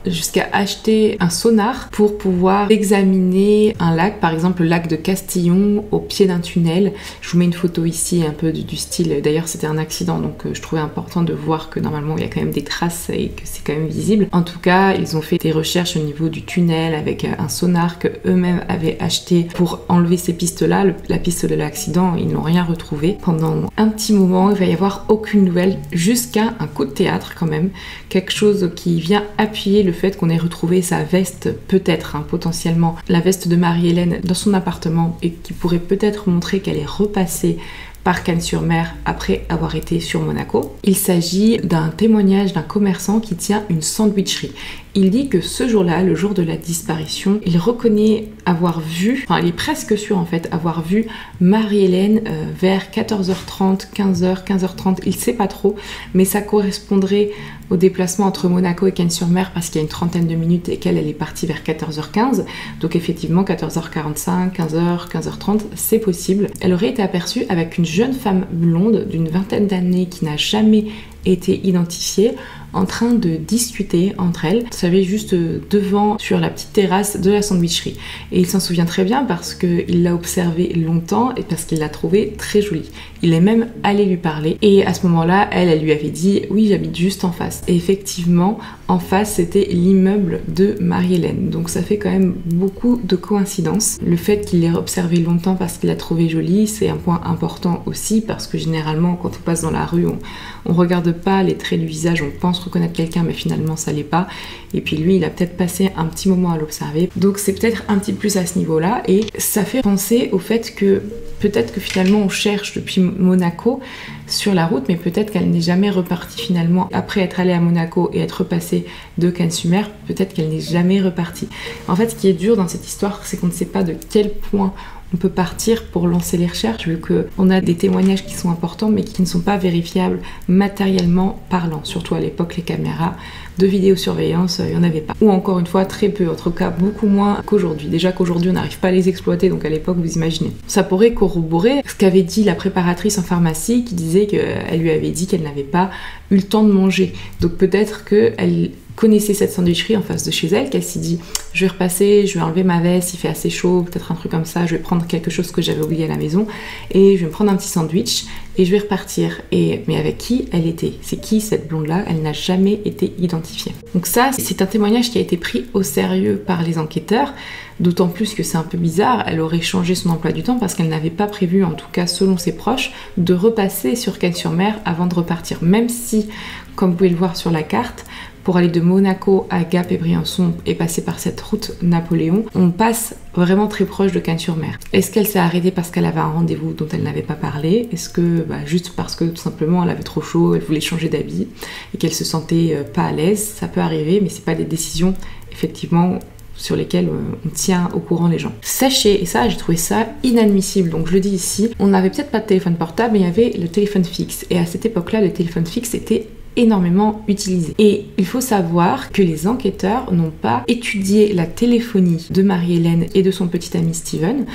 [SPEAKER 1] jusqu'à acheter un sonar pour pouvoir examiner un lac, par exemple le lac de Castillon au pied d'un tunnel. Je vous mets une photo ici un peu du style, d'ailleurs c'était un accident donc je trouvais important de voir que normalement il y a quand même des traces et que c'est quand même visible. En tout cas, ils ont fait des recherches au niveau du tunnel avec un sonar que eux-mêmes avaient acheté pour enlever ces pistes-là, la piste de l'accident, ils n'ont rien retrouvé. Pendant un petit moment, il va y avoir aucune nouvelle jusqu'à un coup de théâtre quand même, quelque chose qui vient appuyer le fait qu'on ait retrouvé sa veste, peut-être, potentiellement, la veste de Marie-Hélène dans son appartement et qui pourrait peut-être montrer qu'elle est repassée par Cannes-sur-Mer après avoir été sur Monaco. Il s'agit d'un témoignage d'un commerçant qui tient une sandwicherie. Il dit que ce jour-là, le jour de la disparition, il reconnaît avoir vu, enfin il est presque sûr en fait, avoir vu Marie-Hélène vers 14h30, 15h, 15h30, il sait pas trop, mais ça correspondrait au déplacement entre Monaco et Cannes-sur-Mer parce qu'il y a une trentaine de minutes et qu'elle est partie vers 14h15. Donc effectivement 14h45, 15h, 15h30, c'est possible. Elle aurait été aperçue avec une jeune femme blonde d'une vingtaine d'années qui n'a jamais été identifiée en train de discuter entre elles. Vous savez, juste devant, sur la petite terrasse de la sandwicherie. Et il s'en souvient très bien parce qu'il l'a observée longtemps et parce qu'il l'a trouvée très jolie. Il est même allé lui parler et à ce moment-là, elle lui avait dit « oui, j'habite juste en face ». Et effectivement, en face, c'était l'immeuble de Marie-Hélène. Donc ça fait quand même beaucoup de coïncidences. Le fait qu'il l'ait observée longtemps parce qu'il l'a trouvée jolie, c'est un point important aussi parce que généralement, quand on passe dans la rue, on regarde pas les traits du visage, on pense reconnaître quelqu'un mais finalement ça l'est pas, et puis lui il a peut-être passé un petit moment à l'observer, donc c'est peut-être un petit plus à ce niveau là, et ça fait penser au fait que peut-être que finalement on cherche depuis Monaco sur la route, mais peut-être qu'elle n'est jamais repartie finalement après être allée à Monaco et être repassée de Cannes-sur-Mer, peut-être qu'elle n'est jamais repartie. En fait, ce qui est dur dans cette histoire, c'est qu'on ne sait pas de quel point on peut partir pour lancer les recherches, vu qu'on a des témoignages qui sont importants mais qui ne sont pas vérifiables matériellement parlant. Surtout à l'époque, les caméras de vidéosurveillance, il n'y en avait pas. Ou encore une fois, très peu, en tout cas beaucoup moins qu'aujourd'hui. Déjà qu'aujourd'hui, on n'arrive pas à les exploiter, donc à l'époque, vous imaginez. Ça pourrait corroborer ce qu'avait dit la préparatrice en pharmacie, qui disait qu'elle lui avait dit qu'elle n'avait pas eu le temps de manger. Donc peut-être qu'elle connaissait cette sandwicherie en face de chez elle, qu'elle s'est dit je vais repasser, je vais enlever ma veste, il fait assez chaud, peut-être un truc comme ça, je vais prendre quelque chose que j'avais oublié à la maison et je vais me prendre un petit sandwich et je vais repartir. Mais avec qui elle était? C'est qui cette blonde-là? Elle n'a jamais été identifiée. Donc ça, c'est un témoignage qui a été pris au sérieux par les enquêteurs, d'autant plus que c'est un peu bizarre, elle aurait changé son emploi du temps parce qu'elle n'avait pas prévu, en tout cas selon ses proches, de repasser sur Cannes-sur-Mer avant de repartir, même si, comme vous pouvez le voir sur la carte, pour aller de Monaco à Gap et Briançon et passer par cette route Napoléon, on passe vraiment très proche de Cannes-sur-Mer. Est-ce qu'elle s'est arrêtée parce qu'elle avait un rendez-vous dont elle n'avait pas parlé? Est-ce que juste parce que tout simplement elle avait trop chaud, elle voulait changer d'habit et qu'elle se sentait pas à l'aise? Ça peut arriver, mais c'est pas des décisions effectivement sur lesquelles on tient au courant les gens. Sachez, et ça j'ai trouvé ça inadmissible, donc je le dis ici, on n'avait peut-être pas de téléphone portable, mais il y avait le téléphone fixe. Et à cette époque-là, le téléphone fixe était énormément utilisé. Et il faut savoir que les enquêteurs n'ont pas étudié la téléphonie de Marie-Hélène et de son petit ami Steven,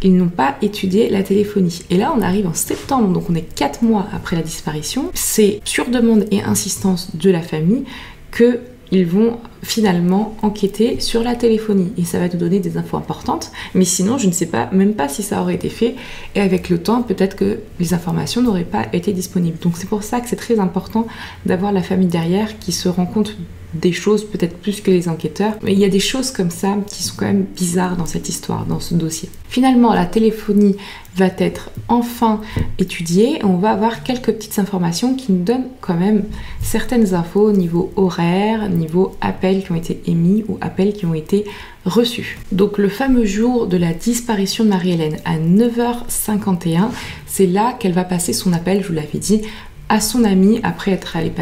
[SPEAKER 1] ils n'ont pas étudié la téléphonie. Et là on arrive en septembre, donc on est 4 mois après la disparition, c'est sur demande et insistance de la famille que ils vont finalement enquêter sur la téléphonie et ça va nous donner des infos importantes, mais sinon je ne sais pas, même pas si ça aurait été fait, et avec le temps peut-être que les informations n'auraient pas été disponibles. Donc c'est pour ça que c'est très important d'avoir la famille derrière qui se rend compte des choses peut-être plus que les enquêteurs, mais il y a des choses comme ça qui sont quand même bizarres dans cette histoire, dans ce dossier. Finalement, la téléphonie va être enfin étudiée et on va avoir quelques petites informations qui nous donnent quand même certaines infos au niveau horaire, niveau appels qui ont été émis ou appels qui ont été reçus. Donc le fameux jour de la disparition de Marie-Hélène à 9h51, c'est là qu'elle va passer son appel, je vous l'avais dit, à son amie après être allée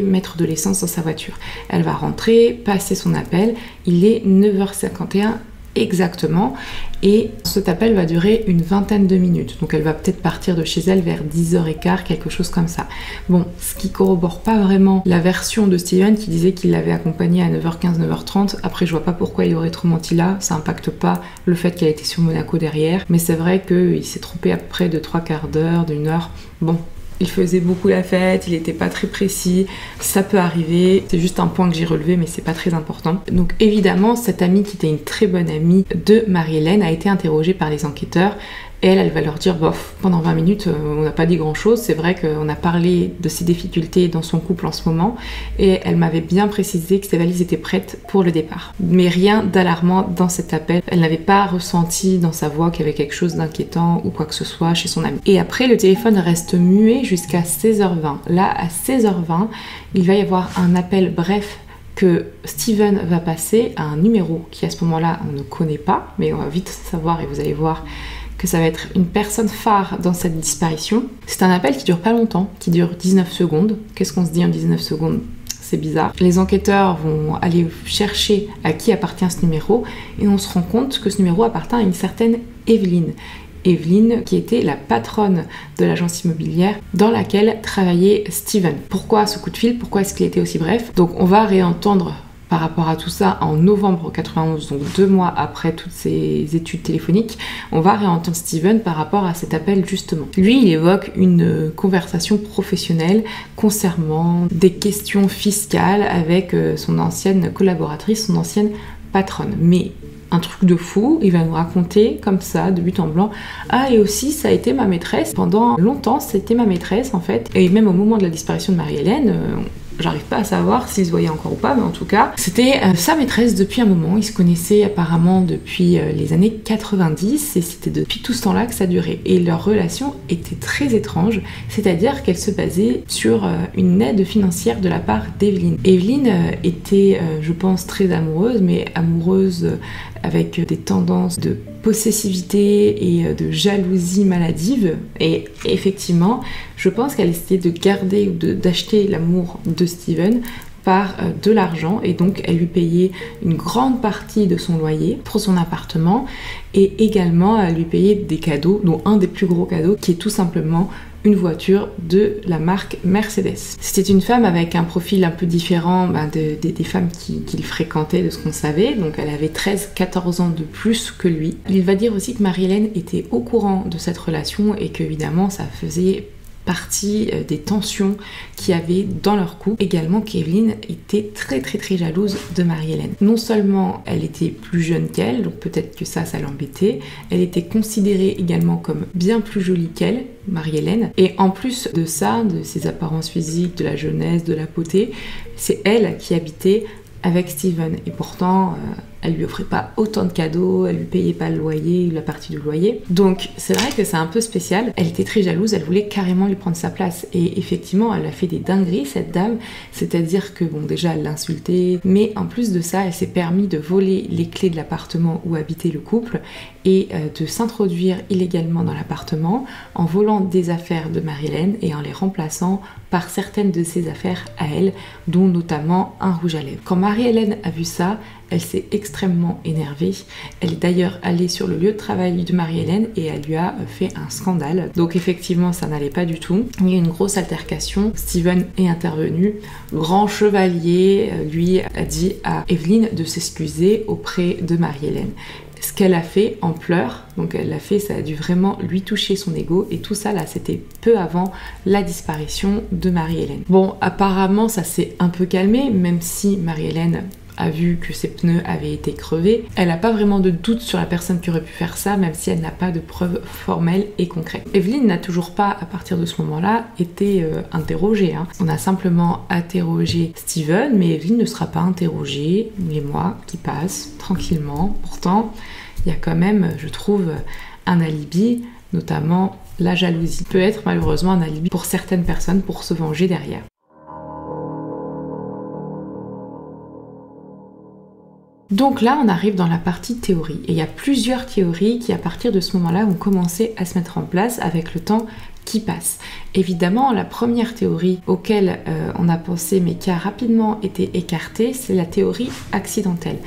[SPEAKER 1] mettre de l'essence dans sa voiture. Elle va rentrer, passer son appel, il est 9h51 exactement et cet appel va durer une vingtaine de minutes. Donc elle va peut-être partir de chez elle vers 10h15, quelque chose comme ça. Bon, ce qui corrobore pas vraiment la version de Steven qui disait qu'il l'avait accompagnée à 9h15, 9h30. Après, je vois pas pourquoi il aurait trop menti là, ça impacte pas le fait qu'elle était sur Monaco derrière, mais c'est vrai qu'il s'est trompé à peu près de 3/4 d'heure, d'1 heure. Bon, il faisait beaucoup la fête, il n'était pas très précis, ça peut arriver, c'est juste un point que j'ai relevé mais c'est pas très important. Donc évidemment cette amie qui était une très bonne amie de Marie-Hélène a été interrogée par les enquêteurs. Et elle va leur dire, bof, pendant 20 minutes, on n'a pas dit grand-chose. C'est vrai qu'on a parlé de ses difficultés dans son couple en ce moment. Et elle m'avait bien précisé que ses valises étaient prêtes pour le départ. Mais rien d'alarmant dans cet appel. Elle n'avait pas ressenti dans sa voix qu'il y avait quelque chose d'inquiétant ou quoi que ce soit chez son ami. Et après, le téléphone reste muet jusqu'à 16h20. Là, à 16h20, il va y avoir un appel bref que Steven va passer à un numéro qui, à ce moment-là, on ne connaît pas. Mais on va vite savoir et vous allez voir que ça va être une personne phare dans cette disparition. C'est un appel qui dure pas longtemps, qui dure 19 secondes. Qu'est-ce qu'on se dit en 19 secondes? C'est bizarre. Les enquêteurs vont aller chercher à qui appartient ce numéro et on se rend compte que ce numéro appartient à une certaine Evelyne. Evelyne qui était la patronne de l'agence immobilière dans laquelle travaillait Steven. Pourquoi ce coup de fil? Pourquoi est-ce qu'il était aussi bref? Donc on va réentendre par rapport à tout ça, en novembre 91, donc 2 mois après toutes ces études téléphoniques, on va réentendre Steven par rapport à cet appel justement. Lui, il évoque une conversation professionnelle concernant des questions fiscales avec son ancienne collaboratrice, son ancienne patronne. Mais un truc de fou, il va nous raconter comme ça, de but en blanc, ah et aussi ça a été ma maîtresse, pendant longtemps c'était ma maîtresse en fait, et même au moment de la disparition de Marie-Hélène, j'arrive pas à savoir s'ils se voyaient encore ou pas, mais en tout cas, c'était sa maîtresse depuis un moment. Ils se connaissaient apparemment depuis les années 90 et c'était depuis tout ce temps-là que ça durait. Et leur relation était très étrange, c'est-à-dire qu'elle se basait sur une aide financière de la part d'Evelyne. Evelyne était, je pense, très amoureuse, mais amoureuse avec des tendances de possessivité et de jalousie maladive. Et effectivement, je pense qu'elle essayait de garder ou d'acheter l'amour de Steven par de l'argent et donc elle lui payait une grande partie de son loyer pour son appartement et également elle lui payait des cadeaux, dont un des plus gros cadeaux qui est tout simplement une voiture de la marque Mercedes. C'était une femme avec un profil un peu différent des femmes qu'il fréquentait, de ce qu'on savait, donc elle avait 13-14 ans de plus que lui. Il va dire aussi que Marie-Hélène était au courant de cette relation et qu'évidemment ça faisait partie des tensions qu'il y avait dans leur couple. Également qu'Evelyne était très jalouse de Marie-Hélène. Non seulement elle était plus jeune qu'elle, donc peut-être que ça l'embêtait, elle était considérée également comme bien plus jolie qu'elle, Marie-Hélène, et en plus de ça, de ses apparences physiques, de la jeunesse, de la beauté, c'est elle qui habitait avec Steven et pourtant elle lui offrait pas autant de cadeaux, elle lui payait pas le loyer, la partie du loyer. Donc c'est vrai que c'est un peu spécial. Elle était très jalouse, elle voulait carrément lui prendre sa place et effectivement elle a fait des dingueries cette dame, c'est-à-dire que bon déjà elle l'insultait, mais en plus de ça elle s'est permis de voler les clés de l'appartement où habitait le couple et de s'introduire illégalement dans l'appartement en volant des affaires de Marie-Hélène et en les remplaçant par certaines de ses affaires à elle, dont notamment un rouge à lèvres. Quand Marie-Hélène a vu ça, elle s'est extrêmement énervée. Elle est d'ailleurs allée sur le lieu de travail de Marie-Hélène et elle lui a fait un scandale. Donc effectivement, ça n'allait pas du tout. Il y a eu une grosse altercation. Steven est intervenu. Grand chevalier lui a dit à Evelyne de s'excuser auprès de Marie-Hélène. Ce qu'elle a fait en pleurs, donc elle l'a fait, ça a dû vraiment lui toucher son ego et tout ça là c'était peu avant la disparition de Marie-Hélène. Bon, apparemment ça s'est un peu calmé, même si Marie-Hélène a vu que ses pneus avaient été crevés. Elle n'a pas vraiment de doute sur la personne qui aurait pu faire ça, même si elle n'a pas de preuves formelles et concrètes. Evelyne n'a toujours pas, à partir de ce moment-là, été interrogée. On a simplement interrogé Steven, mais Evelyne ne sera pas interrogée. Les mois qui passent tranquillement. Pourtant, il y a quand même, je trouve, un alibi, notamment la jalousie. Peut être malheureusement un alibi pour certaines personnes pour se venger derrière. Donc là, on arrive dans la partie théorie. Et il y a plusieurs théories qui, à partir de ce moment-là, ont commencé à se mettre en place avec le temps qui passe. Évidemment, la première théorie auquel on a pensé, mais qui a rapidement été écartée, c'est la théorie accidentelle.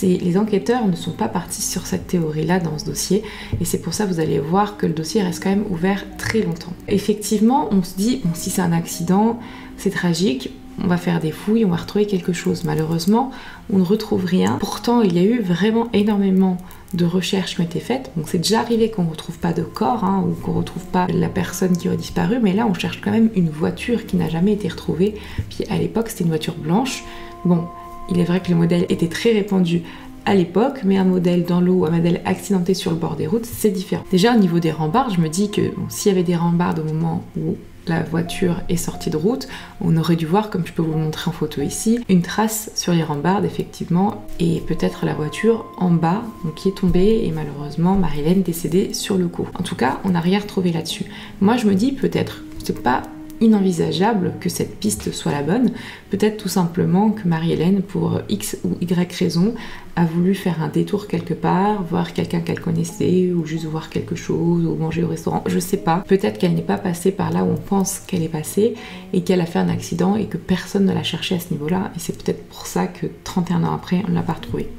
[SPEAKER 1] Les enquêteurs ne sont pas partis sur cette théorie-là dans ce dossier, et c'est pour ça que vous allez voir que le dossier reste quand même ouvert très longtemps. Effectivement, on se dit, bon, si c'est un accident, c'est tragique, on va faire des fouilles, on va retrouver quelque chose. Malheureusement, on ne retrouve rien. Pourtant, il y a eu vraiment énormément de recherches qui ont été faites. Donc c'est déjà arrivé qu'on ne retrouve pas de corps ou qu'on ne retrouve pas la personne qui aurait disparu, mais là on cherche quand même une voiture qui n'a jamais été retrouvée. Puis à l'époque c'était une voiture blanche. Bon, il est vrai que le modèle était très répandu à l'époque, mais un modèle dans l'eau, un modèle accidenté sur le bord des routes, c'est différent. Déjà au niveau des rambardes, je me dis que s'il y avait des rambardes au moment où la voiture est sortie de route, on aurait dû voir, comme je peux vous le montrer en photo ici, une trace sur les rambardes effectivement, et peut-être la voiture en bas, donc qui est tombée, et malheureusement Marie-Hélène décédée sur le coup. En tout cas, on n'a rien retrouvé là-dessus. Moi je me dis peut-être, c'est pas inenvisageable que cette piste soit la bonne, peut-être tout simplement que Marie-Hélène, pour X ou Y raison, a voulu faire un détour quelque part, voir quelqu'un qu'elle connaissait, ou juste voir quelque chose, ou manger au restaurant, je sais pas. Peut-être qu'elle n'est pas passée par là où on pense qu'elle est passée, et qu'elle a fait un accident, et que personne ne l'a cherchée à ce niveau-là, et c'est peut-être pour ça que 31 ans après, on ne l'a pas retrouvée.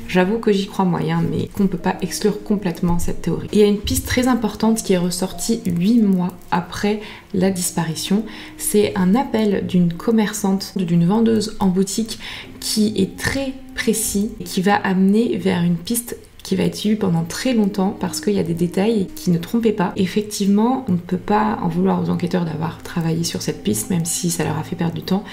[SPEAKER 1] J'avoue que j'y crois moyen, mais qu'on ne peut pas exclure complètement cette théorie. Il y a une piste très importante qui est ressortie 8 mois après la disparition. C'est un appel d'une commerçante, d'une vendeuse en boutique qui est très précis, qui va amener vers une piste qui va être suivie pendant très longtemps parce qu'il y a des détails qui ne trompaient pas. Effectivement, on ne peut pas en vouloir aux enquêteurs d'avoir travaillé sur cette piste, même si ça leur a fait perdre du temps,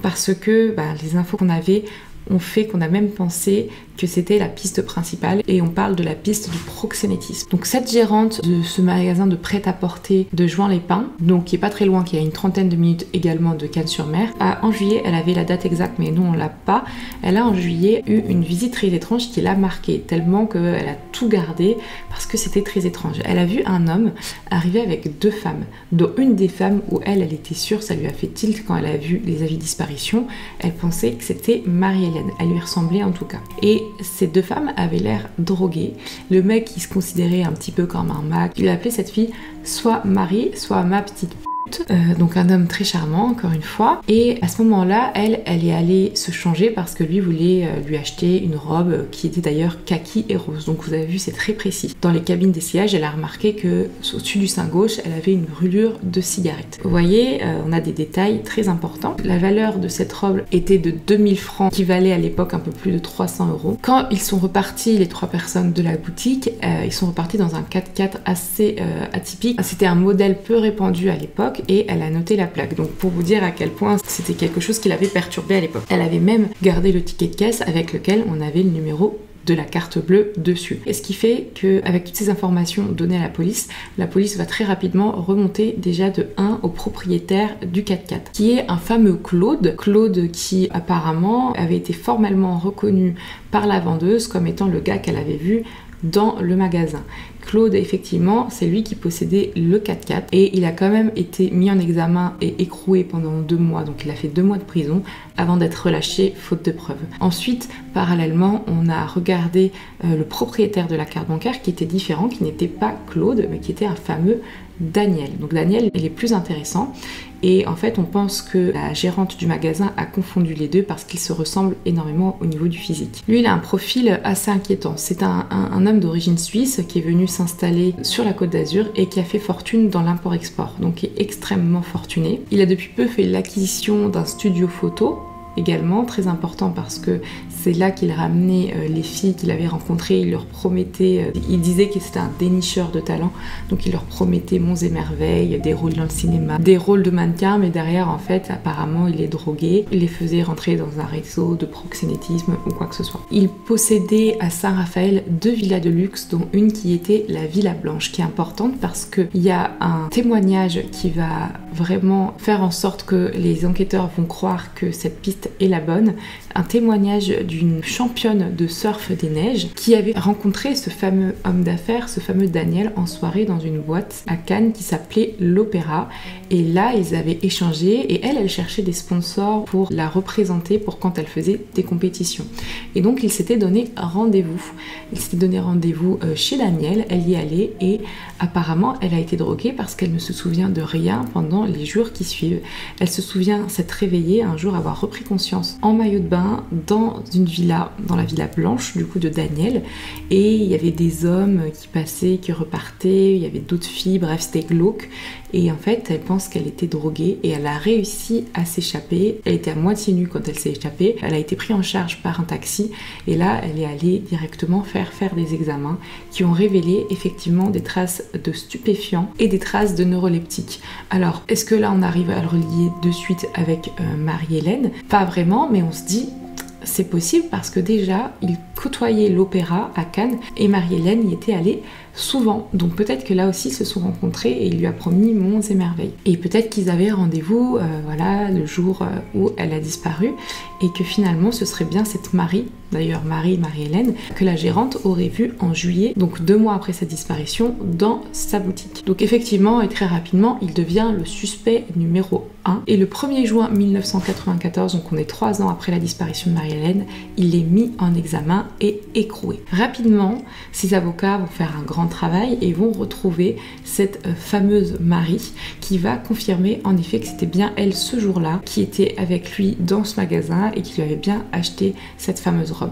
[SPEAKER 1] parce que les infos qu'on avait ont fait qu'on a même pensé que c'était la piste principale, et on parle de la piste du proxénétisme. Donc cette gérante de ce magasin de prêt-à-porter de Juan-les-Pins, donc qui est pas très loin, qui a une trentaine de minutes également de Cannes-sur-Mer, en juillet, elle avait la date exacte mais nous on l'a pas, elle a en juillet eu une visite très étrange qui l'a marquée, tellement qu'elle a tout gardé parce que c'était très étrange. Elle a vu un homme arriver avec 2 femmes, dont une des femmes où elle était sûre, ça lui a fait tilt quand elle a vu les avis de disparition, elle pensait que c'était Marie-Hélène, elle lui ressemblait en tout cas. Et ces 2 femmes avaient l'air droguées. Le mec qui se considérait un petit peu comme un mec, il appelait cette fille soit Marie, soit ma petite pute. Donc un homme très charmant encore une fois, et à ce moment-là elle est allée se changer parce que lui voulait lui acheter une robe qui était d'ailleurs kaki et rose, donc vous avez vu c'est très précis. Dans les cabines d'essayage elle a remarqué que au-dessus du sein gauche elle avait une brûlure de cigarette. Vous voyez, on a des détails très importants. La valeur de cette robe était de 2000 francs qui valait à l'époque un peu plus de 300 €. Quand ils sont repartis, les 3 personnes de la boutique, ils sont repartis dans un 4x4 assez atypique. C'était un modèle peu répandu à l'époque, et elle a noté la plaque. Donc pour vous dire à quel point c'était quelque chose qui l'avait perturbée à l'époque. Elle avait même gardé le ticket de caisse avec lequel on avait le numéro de la carte bleue dessus. Et ce qui fait qu'avec toutes ces informations données à la police va très rapidement remonter déjà de 1 au propriétaire du 4x4, qui est un fameux Claude. Claude qui apparemment avait été formellement reconnu par la vendeuse comme étant le gars qu'elle avait vu dans le magasin. Claude, effectivement, c'est lui qui possédait le 4x4 et il a quand même été mis en examen et écroué pendant 2 mois, donc il a fait 2 mois de prison avant d'être relâché faute de preuves. Ensuite, parallèlement, on a regardé le propriétaire de la carte bancaire qui était différent, qui n'était pas Claude, mais qui était un fameux Daniel. Donc Daniel, il est plus intéressant. Et en fait, on pense que la gérante du magasin a confondu les deux parce qu'ils se ressemblent énormément au niveau du physique. Lui, il a un profil assez inquiétant. C'est un homme d'origine suisse qui est venu s'installer sur la Côte d'Azur et qui a fait fortune dans l'import-export, donc il est extrêmement fortuné. Il a depuis peu fait l'acquisition d'un studio photo, également très important parce que c'est là qu'il ramenait les filles qu'il avait rencontrées. Il leur promettait, il disait que c'était un dénicheur de talent, donc il leur promettait monts et merveilles, des rôles dans le cinéma, des rôles de mannequin, mais derrière en fait apparemment il les droguait, il les faisait rentrer dans un réseau de proxénétisme ou quoi que ce soit. Il possédait à Saint-Raphaël 2 villas de luxe, dont une qui était la Villa Blanche, qui est importante parce qu'il y a un témoignage qui va vraiment faire en sorte que les enquêteurs vont croire que cette piste est la bonne. Un témoignage d'une championne de surf des neiges qui avait rencontré ce fameux homme d'affaires, ce fameux Daniel, en soirée dans une boîte à Cannes qui s'appelait l'Opéra. Et là, ils avaient échangé et elle cherchait des sponsors pour la représenter pour quand elle faisait des compétitions. Et donc, il s'était donné rendez-vous. Il s'était donné rendez-vous chez Daniel, elle y allait et apparemment, elle a été droguée parce qu'elle ne se souvient de rien pendant les jours qui suivent. Elle se souvient s'être réveillée un jour, avoir repris conscience en maillot de bain dans une villa, dans la villa blanche du coup de Daniel, et il y avait des hommes qui passaient, qui repartaient, il y avait d'autres filles, bref c'était glauque. Et en fait, elle pense qu'elle était droguée et elle a réussi à s'échapper. Elle était à moitié nue quand elle s'est échappée. Elle a été prise en charge par un taxi et là, elle est allée directement faire des examens qui ont révélé effectivement des traces de stupéfiants et des traces de neuroleptiques. Alors, est-ce que là, on arrive à le relier de suite avec Marie-Hélène? Pas vraiment, mais on se dit... C'est possible parce que déjà, il côtoyait l'opéra à Cannes et Marie-Hélène y était allée souvent. Donc peut-être que là aussi ils se sont rencontrés et il lui a promis monts et merveilles. Et peut-être qu'ils avaient rendez-vous voilà, le jour où elle a disparu et que finalement ce serait bien cette Marie, d'ailleurs Marie-Hélène, que la gérante aurait vue en juillet, donc 2 mois après sa disparition, dans sa boutique. Donc effectivement et très rapidement, il devient le suspect numéro 1. Et le 1er juin 1994, donc on est 3 ans après la disparition de Marie-Hélène, il est mis en examen et écroué. Rapidement, ses avocats vont faire un grand travail et vont retrouver cette fameuse Marie qui va confirmer en effet que c'était bien elle ce jour-là qui était avec lui dans ce magasin et qui lui avait bien acheté cette fameuse robe.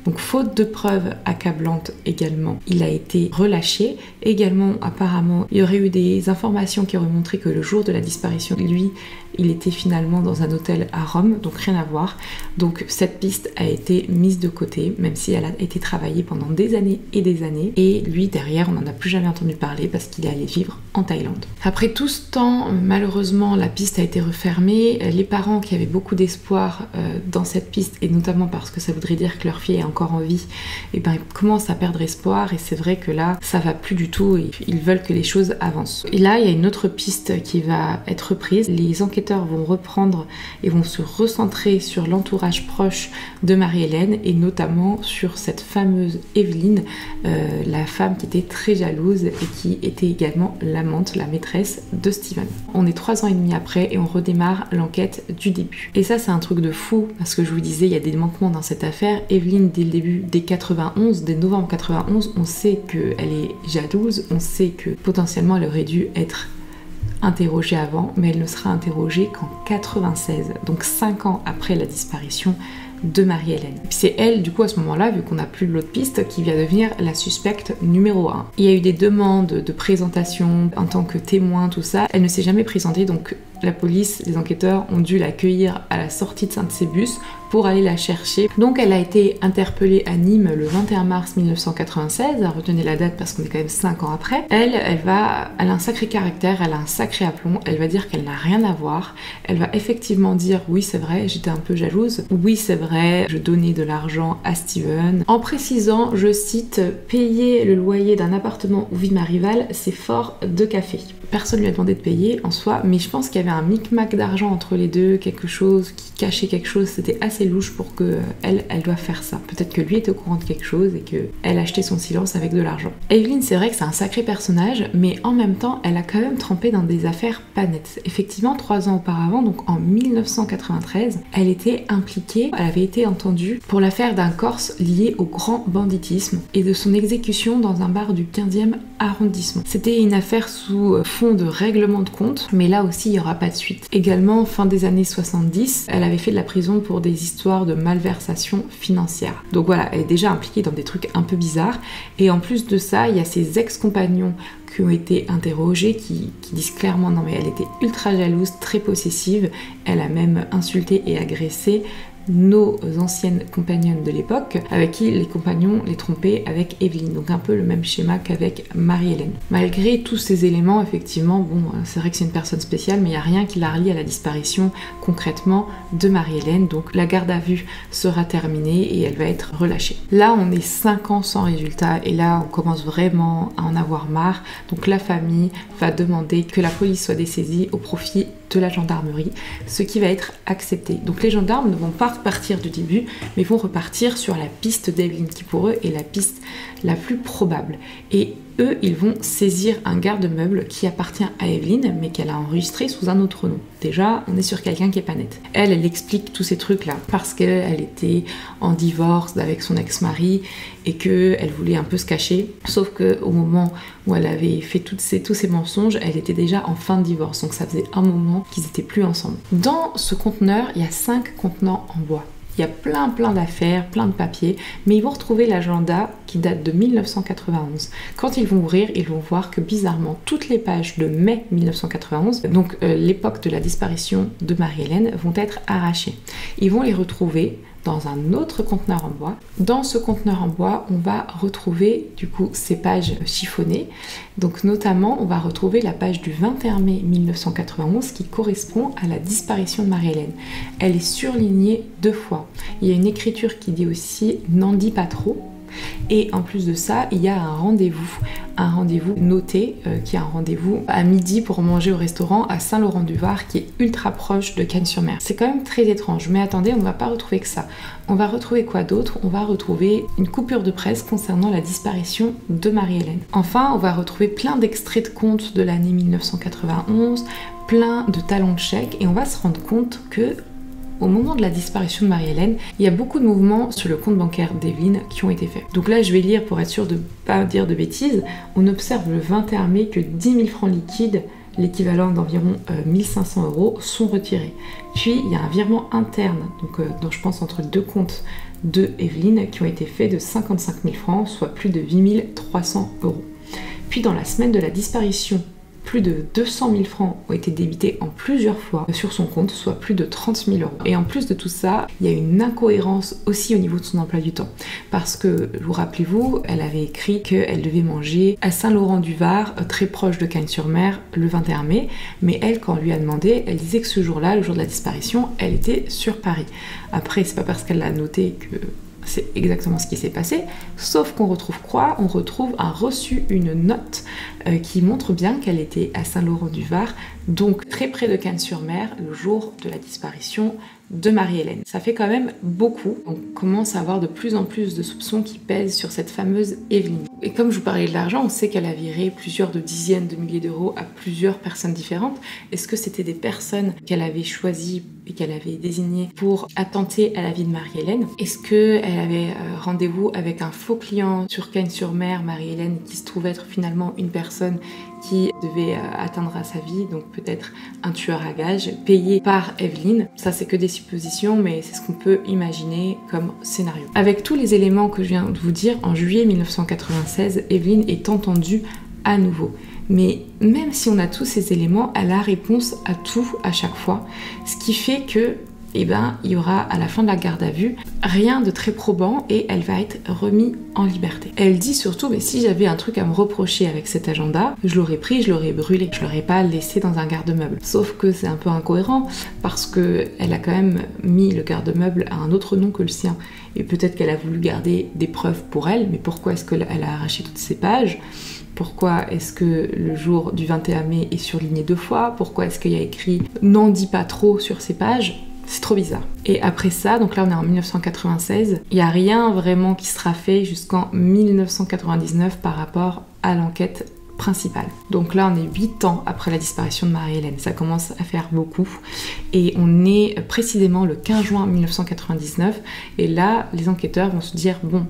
[SPEAKER 1] Donc faute de preuves accablantes également, il a été relâché. Également apparemment il y aurait eu des informations qui auraient montré que le jour de la disparition, lui il était finalement dans un hôtel à Rome, donc rien à voir. Donc cette piste a été mise de côté, même si elle a été travaillée pendant des années et des années. Et lui derrière on n'en a plus jamais entendu parler parce qu'il est allé vivre en Thaïlande. Après tout ce temps, malheureusement la piste a été refermée. Les parents qui avaient beaucoup d'espoir dans cette piste, et notamment parce que ça voudrait dire que leur fille est encore en vie, et ben ils commencent à perdre espoir et c'est vrai que là ça va plus du tout et ils veulent que les choses avancent. Et là il y a une autre piste qui va être reprise. Les enquêteurs vont reprendre et vont se recentrer sur l'entourage proche de Marie-Hélène et notamment sur cette fameuse Evelyne, la femme qui était très jalouse et qui était également l'amante, la maîtresse de Steven. On est 3 ans et demi après et on redémarre l'enquête du début. Et ça c'est un truc de fou parce que je vous disais il y a des manquements dans cette affaire. Evelyne dès le début, dès 91, dès novembre 91, on sait qu'elle est jalouse, on sait que potentiellement elle aurait dû être interrogée avant, mais elle ne sera interrogée qu'en 96, donc 5 ans après la disparition de Marie-Hélène. C'est elle, du coup, à ce moment-là, vu qu'on n'a plus l'autre piste, qui vient devenir la suspecte numéro 1. Il y a eu des demandes de présentation en tant que témoin, tout ça. Elle ne s'est jamais présentée, donc la police, les enquêteurs ont dû l'accueillir à la sortie de Saint-Cébus pour aller la chercher. Donc elle a été interpellée à Nîmes le 21 mars 1996, retenez la date parce qu'on est quand même 5 ans après. Elle a un sacré caractère, elle a un sacré aplomb, elle va dire qu'elle n'a rien à voir, elle va effectivement dire oui c'est vrai, j'étais un peu jalouse, oui c'est vrai, je donnais de l'argent à Steven, en précisant, je cite, payer le loyer d'un appartement où vit ma rivale, c'est fort de café. Personne lui a demandé de payer en soi, mais je pense qu'il y avait un micmac d'argent entre les deux, quelque chose qui cachait quelque chose, c'était assez louche pour que elle doive faire ça. Peut-être que lui était au courant de quelque chose et que elle achetait son silence avec de l'argent. Evelyne, c'est vrai que c'est un sacré personnage, mais en même temps, elle a quand même trempé dans des affaires pas nettes. Effectivement, 3 ans auparavant, donc en 1993, elle était impliquée, elle avait été entendue pour l'affaire d'un Corse lié au grand banditisme et de son exécution dans un bar du 15e arrondissement. C'était une affaire sous fond de règlement de compte, mais là aussi il n'y aura pas de suite. Également, fin des années 70, elle avait fait de la prison pour des histoires de malversation financière. Donc voilà, elle est déjà impliquée dans des trucs un peu bizarres. Et en plus de ça, il y a ses ex-compagnons qui ont été interrogés, qui disent clairement non mais elle était ultra jalouse, très possessive, elle a même insulté et agressé nos anciennes compagnonnes de l'époque, avec qui les compagnons les trompaient avec Evelyne, donc un peu le même schéma qu'avec Marie-Hélène. Malgré tous ces éléments, effectivement, bon, c'est vrai que c'est une personne spéciale, mais il n'y a rien qui la relie à la disparition concrètement de Marie-Hélène, donc la garde à vue sera terminée et elle va être relâchée. Là, on est 5 ans sans résultat et là, on commence vraiment à en avoir marre, donc la famille va demander que la police soit dessaisie au profit de la gendarmerie, ce qui va être accepté. Donc les gendarmes ne vont pas repartir du début, mais vont repartir sur la piste d'Evelyne, qui pour eux est la piste la plus probable. Et eux, ils vont saisir un garde-meuble qui appartient à Evelyn, mais qu'elle a enregistré sous un autre nom. Déjà, on est sur quelqu'un qui est pas net. Elle explique tous ces trucs-là parce qu'elle était en divorce avec son ex-mari et qu'elle voulait un peu se cacher. Sauf qu'au moment où elle avait fait tous ces mensonges, elle était déjà en fin de divorce. Donc ça faisait un moment qu'ils étaient plus ensemble. Dans ce conteneur, il y a 5 contenants en bois. Il y a plein d'affaires, plein de papiers, mais ils vont retrouver l'agenda qui date de 1991. Quand ils vont ouvrir, ils vont voir que bizarrement, toutes les pages de mai 1991, donc l'époque de la disparition de Marie-Hélène, vont être arrachées. Ils vont les retrouver dans un autre conteneur en bois. Dans ce conteneur en bois, on va retrouver du coup ces pages chiffonnées. Donc notamment, on va retrouver la page du 21 mai 1991 qui correspond à la disparition de Marie-Hélène. Elle est surlignée 2 fois. Il y a une écriture qui dit aussi « n'en dis pas trop ». Et en plus de ça, il y a un rendez-vous noté, qui est un rendez-vous à midi pour manger au restaurant à Saint-Laurent-du-Var, qui est ultra proche de Cagnes-sur-Mer. C'est quand même très étrange, mais attendez, on ne va pas retrouver que ça. On va retrouver quoi d'autre? On va retrouver une coupure de presse concernant la disparition de Marie-Hélène. Enfin, on va retrouver plein d'extraits de comptes de l'année 1991, plein de talons de chèques, et on va se rendre compte que au moment de la disparition de Marie-Hélène, il y a beaucoup de mouvements sur le compte bancaire d'Evelyn qui ont été faits. Donc là, je vais lire pour être sûr de ne pas dire de bêtises. On observe le 21 mai que 10 000 francs liquides, l'équivalent d'environ 1500 € sont retirés. Puis, il y a un virement interne, donc je pense entre 2 comptes de Evelyn, qui ont été faits de 55 000 francs, soit plus de 8 300 €. Puis, dans la semaine de la disparition, plus de 200 000 francs ont été débités en plusieurs fois sur son compte, soit plus de 30 000 €. Et en plus de tout ça, il y a une incohérence aussi au niveau de son emploi du temps. Parce que, vous rappelez-vous, elle avait écrit qu'elle devait manger à Saint-Laurent-du-Var, très proche de Cagnes-sur-Mer, le 21 mai. Mais elle, quand on lui a demandé, elle disait que ce jour-là, le jour de la disparition, elle était sur Paris. Après, c'est pas parce qu'elle l'a noté que c'est exactement ce qui s'est passé, sauf qu'on retrouve quoi? On retrouve un reçu, une note qui montre bien qu'elle était à Saint-Laurent-du-Var, donc très près de Cagnes-sur-Mer, le jour de la disparition de Marie-Hélène. Ça fait quand même beaucoup. On commence à avoir de plus en plus de soupçons qui pèsent sur cette fameuse Evelyn. Et comme je vous parlais de l'argent, on sait qu'elle a viré plusieurs dizaines de milliers d'euros à plusieurs personnes différentes. Est-ce que c'était des personnes qu'elle avait choisies et qu'elle avait désignées pour attenter à la vie de Marie-Hélène? Est-ce qu'elle avait rendez-vous avec un faux client sur Cagnes-sur-Mer, Marie-Hélène, qui se trouve être finalement une personne qui devait atteindre à sa vie, donc peut-être un tueur à gages payé par Evelyn? Ça, c'est que des suppositions, mais c'est ce qu'on peut imaginer comme scénario. Avec tous les éléments que je viens de vous dire, en juillet 1996, Evelyn est entendue à nouveau. Mais même si on a tous ces éléments, elle a réponse à tout à chaque fois, ce qui fait que il y aura à la fin de la garde à vue rien de très probant et elle va être remise en liberté. Elle dit surtout, mais si j'avais un truc à me reprocher avec cet agenda, je l'aurais pris, je l'aurais brûlé, je l'aurais pas laissé dans un garde-meuble. Sauf que c'est un peu incohérent parce que elle a quand même mis le garde-meuble à un autre nom que le sien. Et peut-être qu'elle a voulu garder des preuves pour elle, mais pourquoi est-ce qu'elle a arraché toutes ces pages? Pourquoi est-ce que le jour du 21 mai est surligné 2 fois? Pourquoi est-ce qu'il y a écrit « n'en dis pas trop » sur ces pages? C'est trop bizarre. Et après ça, donc là on est en 1996, il n'y a rien vraiment qui sera fait jusqu'en 1999 par rapport à l'enquête principale. Donc là on est 8 ans après la disparition de Marie-Hélène, ça commence à faire beaucoup et on est précisément le 15 juin 1999 et là les enquêteurs vont se dire bon,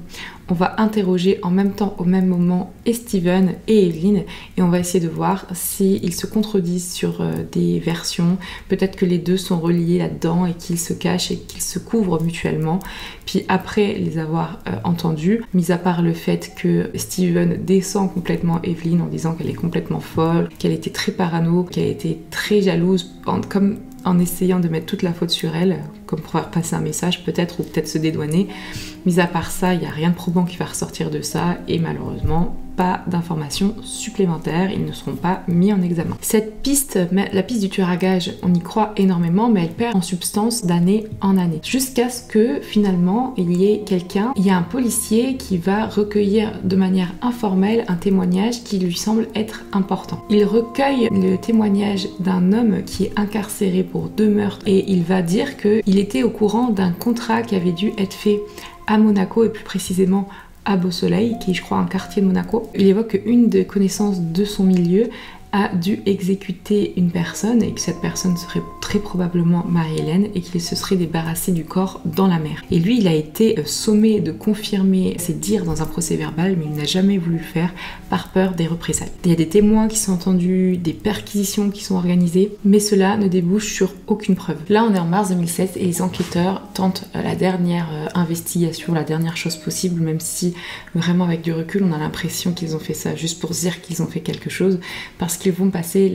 [SPEAKER 1] on va interroger en même temps au même moment et Steven et Evelyn et on va essayer de voir s'ils se contredisent sur des versions, peut-être que les deux sont reliés là-dedans et qu'ils se cachent et qu'ils se couvrent mutuellement. Puis après les avoir entendus, mis à part le fait que Steven descend complètement Evelyn en disant qu'elle est complètement folle, qu'elle était très parano, qu'elle était très jalouse, comme en essayant de mettre toute la faute sur elle, comme pour faire passer un message peut-être, ou peut-être se dédouaner. Mis à part ça, il n'y a rien de probant qui va ressortir de ça, et malheureusement, pas d'informations supplémentaires, ils ne seront pas mis en examen. Cette piste, la piste du tueur à gages, on y croit énormément, mais elle perd en substance d'année en année. Jusqu'à ce que, finalement, il y ait il y a un policier qui va recueillir de manière informelle un témoignage qui lui semble être important. Il recueille le témoignage d'un homme qui est incarcéré pour 2 meurtres, et il va dire qu'il était au courant d'un contrat qui avait dû être fait à Monaco, et plus précisément à Beau-Soleil, qui est je crois un quartier de Monaco. Il évoque qu'une des connaissances de son milieu a dû exécuter une personne et que cette personne serait très probablement Marie-Hélène et qu'il se serait débarrassé du corps dans la mer. Et lui, il a été sommé de confirmer ses dires dans un procès verbal, mais il n'a jamais voulu le faire par peur des représailles. Il y a des témoins qui sont entendus, des perquisitions qui sont organisées, mais cela ne débouche sur aucune preuve. Là, on est en mars 2016 et les enquêteurs tentent la dernière investigation, la dernière chose possible, même si vraiment avec du recul, on a l'impression qu'ils ont fait ça juste pour dire qu'ils ont fait quelque chose, parce qu'ils vont passer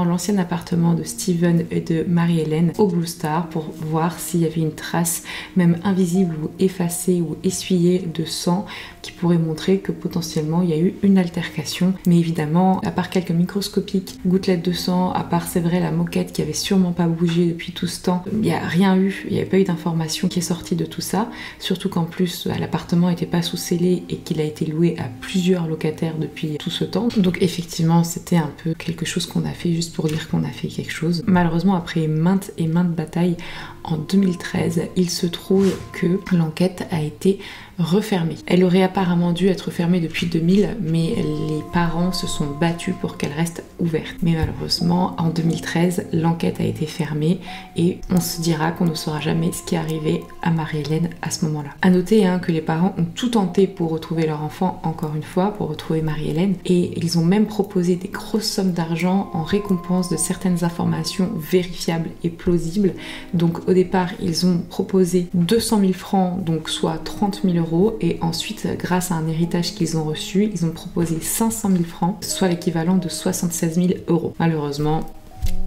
[SPEAKER 1] l'ancien appartement de Steven et de Marie-Hélène au Blue Star pour voir s'il y avait une trace, même invisible ou effacée ou essuyée de sang, qui pourrait montrer que potentiellement il y a eu une altercation. Mais évidemment, à part quelques microscopiques gouttelettes de sang, à part c'est vrai la moquette qui avait sûrement pas bougé depuis tout ce temps, il n'y a rien eu, il n'y avait pas eu d'information qui est sortie de tout ça, surtout qu'en plus l'appartement n'était pas sous scellé et qu'il a été loué à plusieurs locataires depuis tout ce temps. Donc effectivement c'était un peu quelque chose qu'on a fait juste pour dire qu'on a fait quelque chose. Malheureusement, après maintes et maintes batailles, en 2013, il se trouve que l'enquête a été refermée. Elle aurait apparemment dû être fermée depuis 2000, mais les parents se sont battus pour qu'elle reste ouverte. Mais malheureusement, en 2013, l'enquête a été fermée et on se dira qu'on ne saura jamais ce qui est arrivé à Marie-Hélène à ce moment-là. À noter que les parents ont tout tenté pour retrouver leur enfant, encore une fois, pour retrouver Marie-Hélène, et ils ont même proposé des grosses sommes d'argent en récompense de certaines informations vérifiables et plausibles. Donc au départ, ils ont proposé 200 000 francs, donc soit 30 000 €, et ensuite, grâce à un héritage qu'ils ont reçu, ils ont proposé 500 000 francs, soit l'équivalent de 76 000 €. Malheureusement,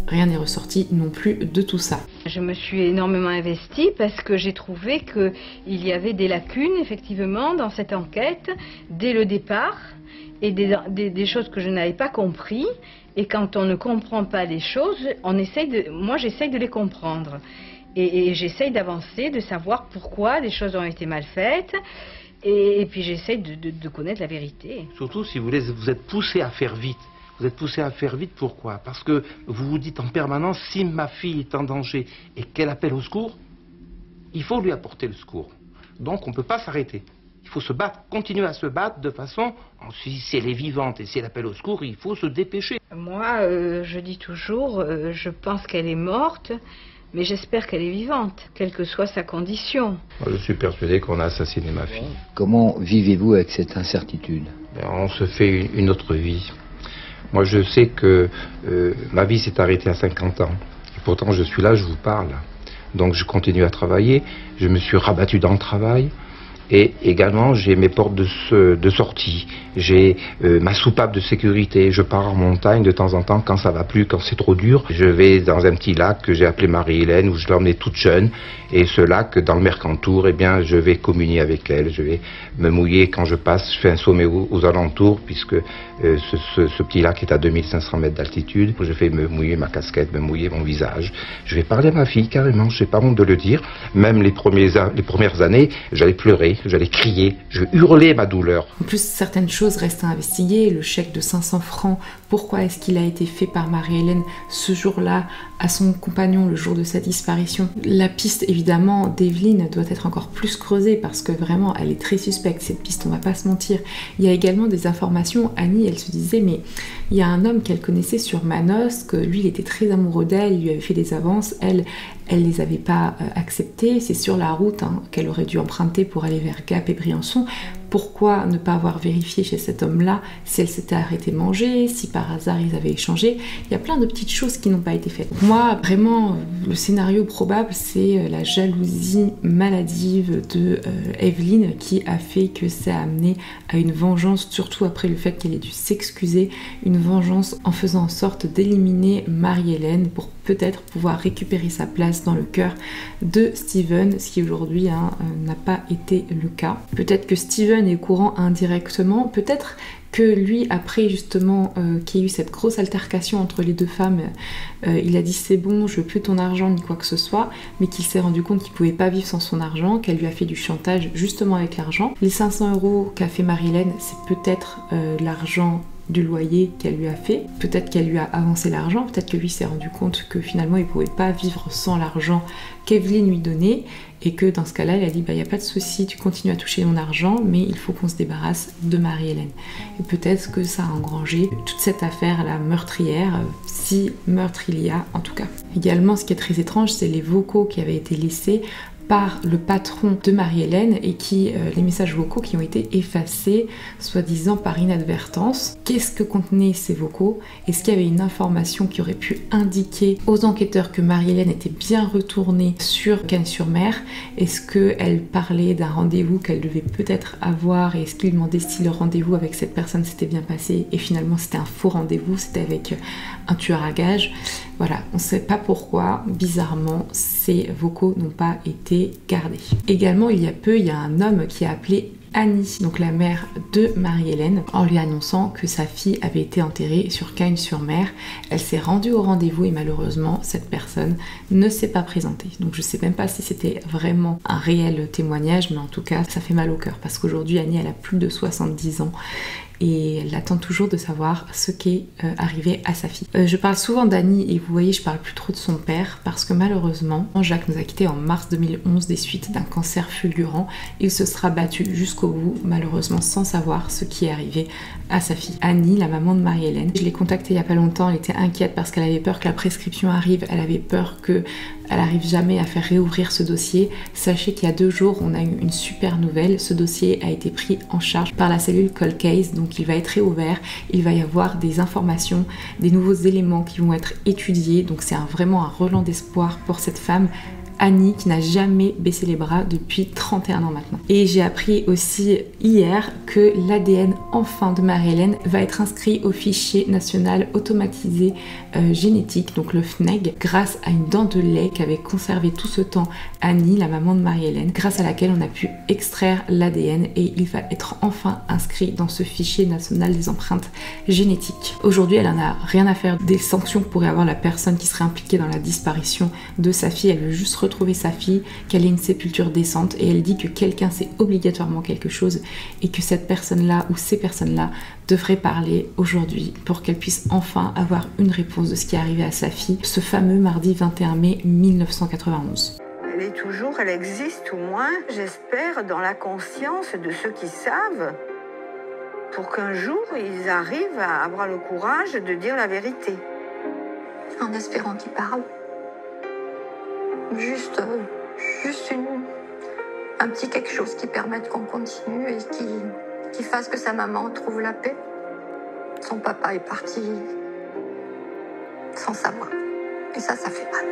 [SPEAKER 1] rien n'est ressorti non plus de tout ça.
[SPEAKER 4] Je me suis énormément investie parce que j'ai trouvé qu'il y avait des lacunes, effectivement, dans cette enquête, dès le départ, et des choses que je n'avais pas compris. Et quand on ne comprend pas les choses, moi j'essaye de les comprendre. Et j'essaye d'avancer, de savoir pourquoi des choses ont été mal faites. Et puis j'essaye de connaître la vérité.
[SPEAKER 5] Surtout si vous êtes poussé à faire vite. Vous êtes poussé à faire vite, pourquoi? Parce que vous vous dites en permanence, si ma fille est en danger et qu'elle appelle au secours, il faut lui apporter le secours. Donc on ne peut pas s'arrêter. Il faut se battre, continuer à se battre de façon, si elle est vivante et si elle appelle au secours, il faut se dépêcher.
[SPEAKER 4] Moi, je dis toujours, je pense qu'elle est morte, mais j'espère qu'elle est vivante, quelle que soit sa condition.
[SPEAKER 5] Moi, je suis persuadé qu'on a assassiné ma fille.
[SPEAKER 6] Comment vivez-vous avec cette incertitude?
[SPEAKER 5] On se fait une autre vie. Moi, je sais que ma vie s'est arrêtée à 50 ans. Et pourtant, je suis là, je vous parle. Donc, je continue à travailler. Je me suis rabattu dans le travail. Et également, j'ai mes portes de sortie, j'ai ma soupape de sécurité. Je pars en montagne de temps en temps quand ça va plus, quand c'est trop dur. Je vais dans un petit lac que j'ai appelé Marie-Hélène, où je l'ai emmenée toute jeune. Et ce lac, dans le Mercantour, eh bien, je vais communier avec elle. Je vais me mouiller quand je passe. Je fais un sommet aux alentours, puisque ce petit lac est à 2500 mètres d'altitude. Je vais me mouiller ma casquette, me mouiller mon visage. Je vais parler à ma fille, carrément. Je n'ai pas honte de le dire. Même les premières années, j'allais pleurer. J'allais crier, je hurlais ma douleur.
[SPEAKER 1] En plus, certaines choses restent à investiguer. Le chèque de 500 francs, pourquoi est-ce qu'il a été fait par Marie-Hélène ce jour-là à son compagnon le jour de sa disparition? La piste, évidemment, d'Evelyne doit être encore plus creusée parce que vraiment, elle est très suspecte, cette piste, on va pas se mentir. Il y a également des informations, Annie, elle se disait, mais il y a un homme qu'elle connaissait sur Manos, que lui, il était très amoureux d'elle, il lui avait fait des avances, elle les avait pas acceptées. C'est sur la route qu'elle aurait dû emprunter pour aller vers Gap et Briançon. Pourquoi ne pas avoir vérifié chez cet homme-là si elle s'était arrêtée manger, si par hasard ils avaient échangé? Il y a plein de petites choses qui n'ont pas été faites. Moi, vraiment, le scénario probable, c'est la jalousie maladive de Evelyne qui a fait que ça a amené à une vengeance, surtout après le fait qu'elle ait dû s'excuser, une vengeance en faisant en sorte d'éliminer Marie-Hélène pour peut-être pouvoir récupérer sa place dans le cœur de Steven, ce qui aujourd'hui n'a pas été le cas. Peut-être que Steven est au courant indirectement, peut-être que lui, après justement qu'il y a eu cette grosse altercation entre les deux femmes, il a dit c'est bon, je veux plus ton argent ni quoi que ce soit, mais qu'il s'est rendu compte qu'il pouvait pas vivre sans son argent, qu'elle lui a fait du chantage justement avec l'argent. Les 500 € qu'a fait Marie-Hélène, c'est peut-être l'argent du loyer qu'elle lui a fait. Peut-être qu'elle lui a avancé l'argent, peut-être que lui s'est rendu compte que finalement il ne pouvait pas vivre sans l'argent qu'Evelyne lui donnait, et que dans ce cas-là, elle a dit, bah, y a pas de souci, tu continues à toucher mon argent, mais il faut qu'on se débarrasse de Marie-Hélène. Et peut-être que ça a engrangé toute cette affaire, la meurtrière, si meurtre il y a en tout cas. Également, ce qui est très étrange, c'est les vocaux qui avaient été laissés par le patron de Marie-Hélène et les messages vocaux qui ont été effacés, soi-disant par inadvertance. Qu'est-ce que contenaient ces vocaux? Est-ce qu'il y avait une information qui aurait pu indiquer aux enquêteurs que Marie-Hélène était bien retournée sur Cagnes-sur-Mer? Est-ce qu'elle parlait d'un rendez-vous qu'elle devait peut-être avoir, et est-ce qu'il demandait si le rendez-vous avec cette personne s'était bien passé, et finalement c'était un faux rendez-vous, c'était avec un tueur à gages? Voilà, on ne sait pas pourquoi, bizarrement, ces vocaux n'ont pas été gardés. Également, il y a peu, il y a un homme qui a appelé Annie, donc la mère de Marie-Hélène, en lui annonçant que sa fille avait été enterrée sur Cagnes-sur-Mer. Elle s'est rendue au rendez-vous et malheureusement, cette personne ne s'est pas présentée. Donc je sais même pas si c'était vraiment un réel témoignage, mais en tout cas, ça fait mal au cœur parce qu'aujourd'hui, Annie, elle a plus de 70 ans. Et elle attend toujours de savoir ce qui est arrivé à sa fille. Je parle souvent d'Annie et vous voyez, je parle plus trop de son père parce que malheureusement, Jacques nous a quittés en mars 2011 des suites d'un cancer fulgurant. Il se sera battu jusqu'au bout, malheureusement sans savoir ce qui est arrivé à sa fille. Annie, la maman de Marie-Hélène, je l'ai contactée il y a pas longtemps, elle était inquiète parce qu'elle avait peur que la prescription arrive, elle avait peur que elle n'arrive jamais à faire réouvrir ce dossier. Sachez qu'il y a 2 jours, on a eu une super nouvelle. Ce dossier a été pris en charge par la cellule Cold Case, donc il va être réouvert. Il va y avoir des informations, des nouveaux éléments qui vont être étudiés. Donc c'est vraiment un relent d'espoir pour cette femme, Annie, qui n'a jamais baissé les bras depuis 31 ans maintenant. Et j'ai appris aussi hier que l'ADN enfin de Marie-Hélène va être inscrit au fichier national automatisé génétique, donc le FNEG, grâce à une dent de lait qu'avait conservé tout ce temps Annie, la maman de Marie-Hélène, grâce à laquelle on a pu extraire l'ADN et il va être enfin inscrit dans ce fichier national des empreintes génétiques. Aujourd'hui, elle en a rien à faire des sanctions que pourrait avoir la personne qui serait impliquée dans la disparition de sa fille. Elle veut juste retrouver sa fille, qu'elle ait une sépulture décente, et elle dit que quelqu'un sait obligatoirement quelque chose et que cette personne-là ou ces personnes-là devraient parler aujourd'hui pour qu'elle puisse enfin avoir une réponse de ce qui est arrivé à sa fille ce fameux mardi 21 mai 1991.
[SPEAKER 7] Elle est toujours, elle existe au moins, j'espère, dans la conscience de ceux qui savent, pour qu'un jour ils arrivent à avoir le courage de dire la vérité.
[SPEAKER 8] En espérant qu'ils parlent. Juste un petit quelque chose qui permette qu'on continue et qui fasse que sa maman trouve la paix. Son papa est parti sans savoir. Et ça fait mal.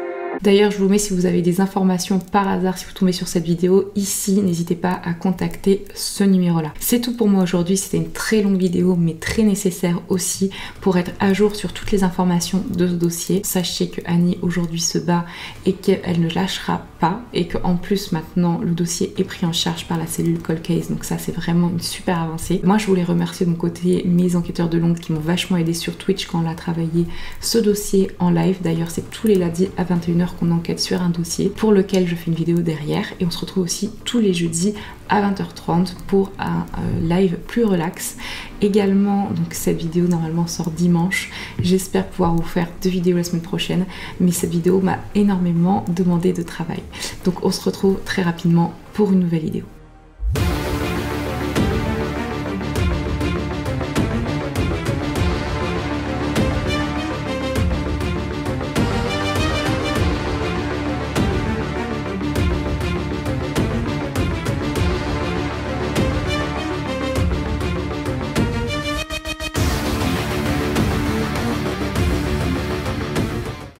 [SPEAKER 1] D'ailleurs, je vous mets, si vous avez des informations par hasard, si vous tombez sur cette vidéo, ici, n'hésitez pas à contacter ce numéro-là. C'est tout pour moi aujourd'hui, c'était une très longue vidéo, mais très nécessaire aussi pour être à jour sur toutes les informations de ce dossier. Sachez que Annie aujourd'hui se bat et qu'elle ne lâchera pas, et qu'en plus maintenant, le dossier est pris en charge par la cellule Cold Case, donc ça c'est vraiment une super avancée. Moi, je voulais remercier de mon côté mes enquêteurs de Londres qui m'ont vachement aidé sur Twitch quand on a travaillé ce dossier en live. D'ailleurs, c'est tous les lundis à 21h qu'on enquête sur un dossier pour lequel je fais une vidéo derrière, et on se retrouve aussi tous les jeudis à 20h30 pour un live plus relax. Également, donc cette vidéo normalement sort dimanche, j'espère pouvoir vous faire 2 vidéos la semaine prochaine, mais cette vidéo m'a énormément demandé de travail, donc on se retrouve très rapidement pour une nouvelle vidéo.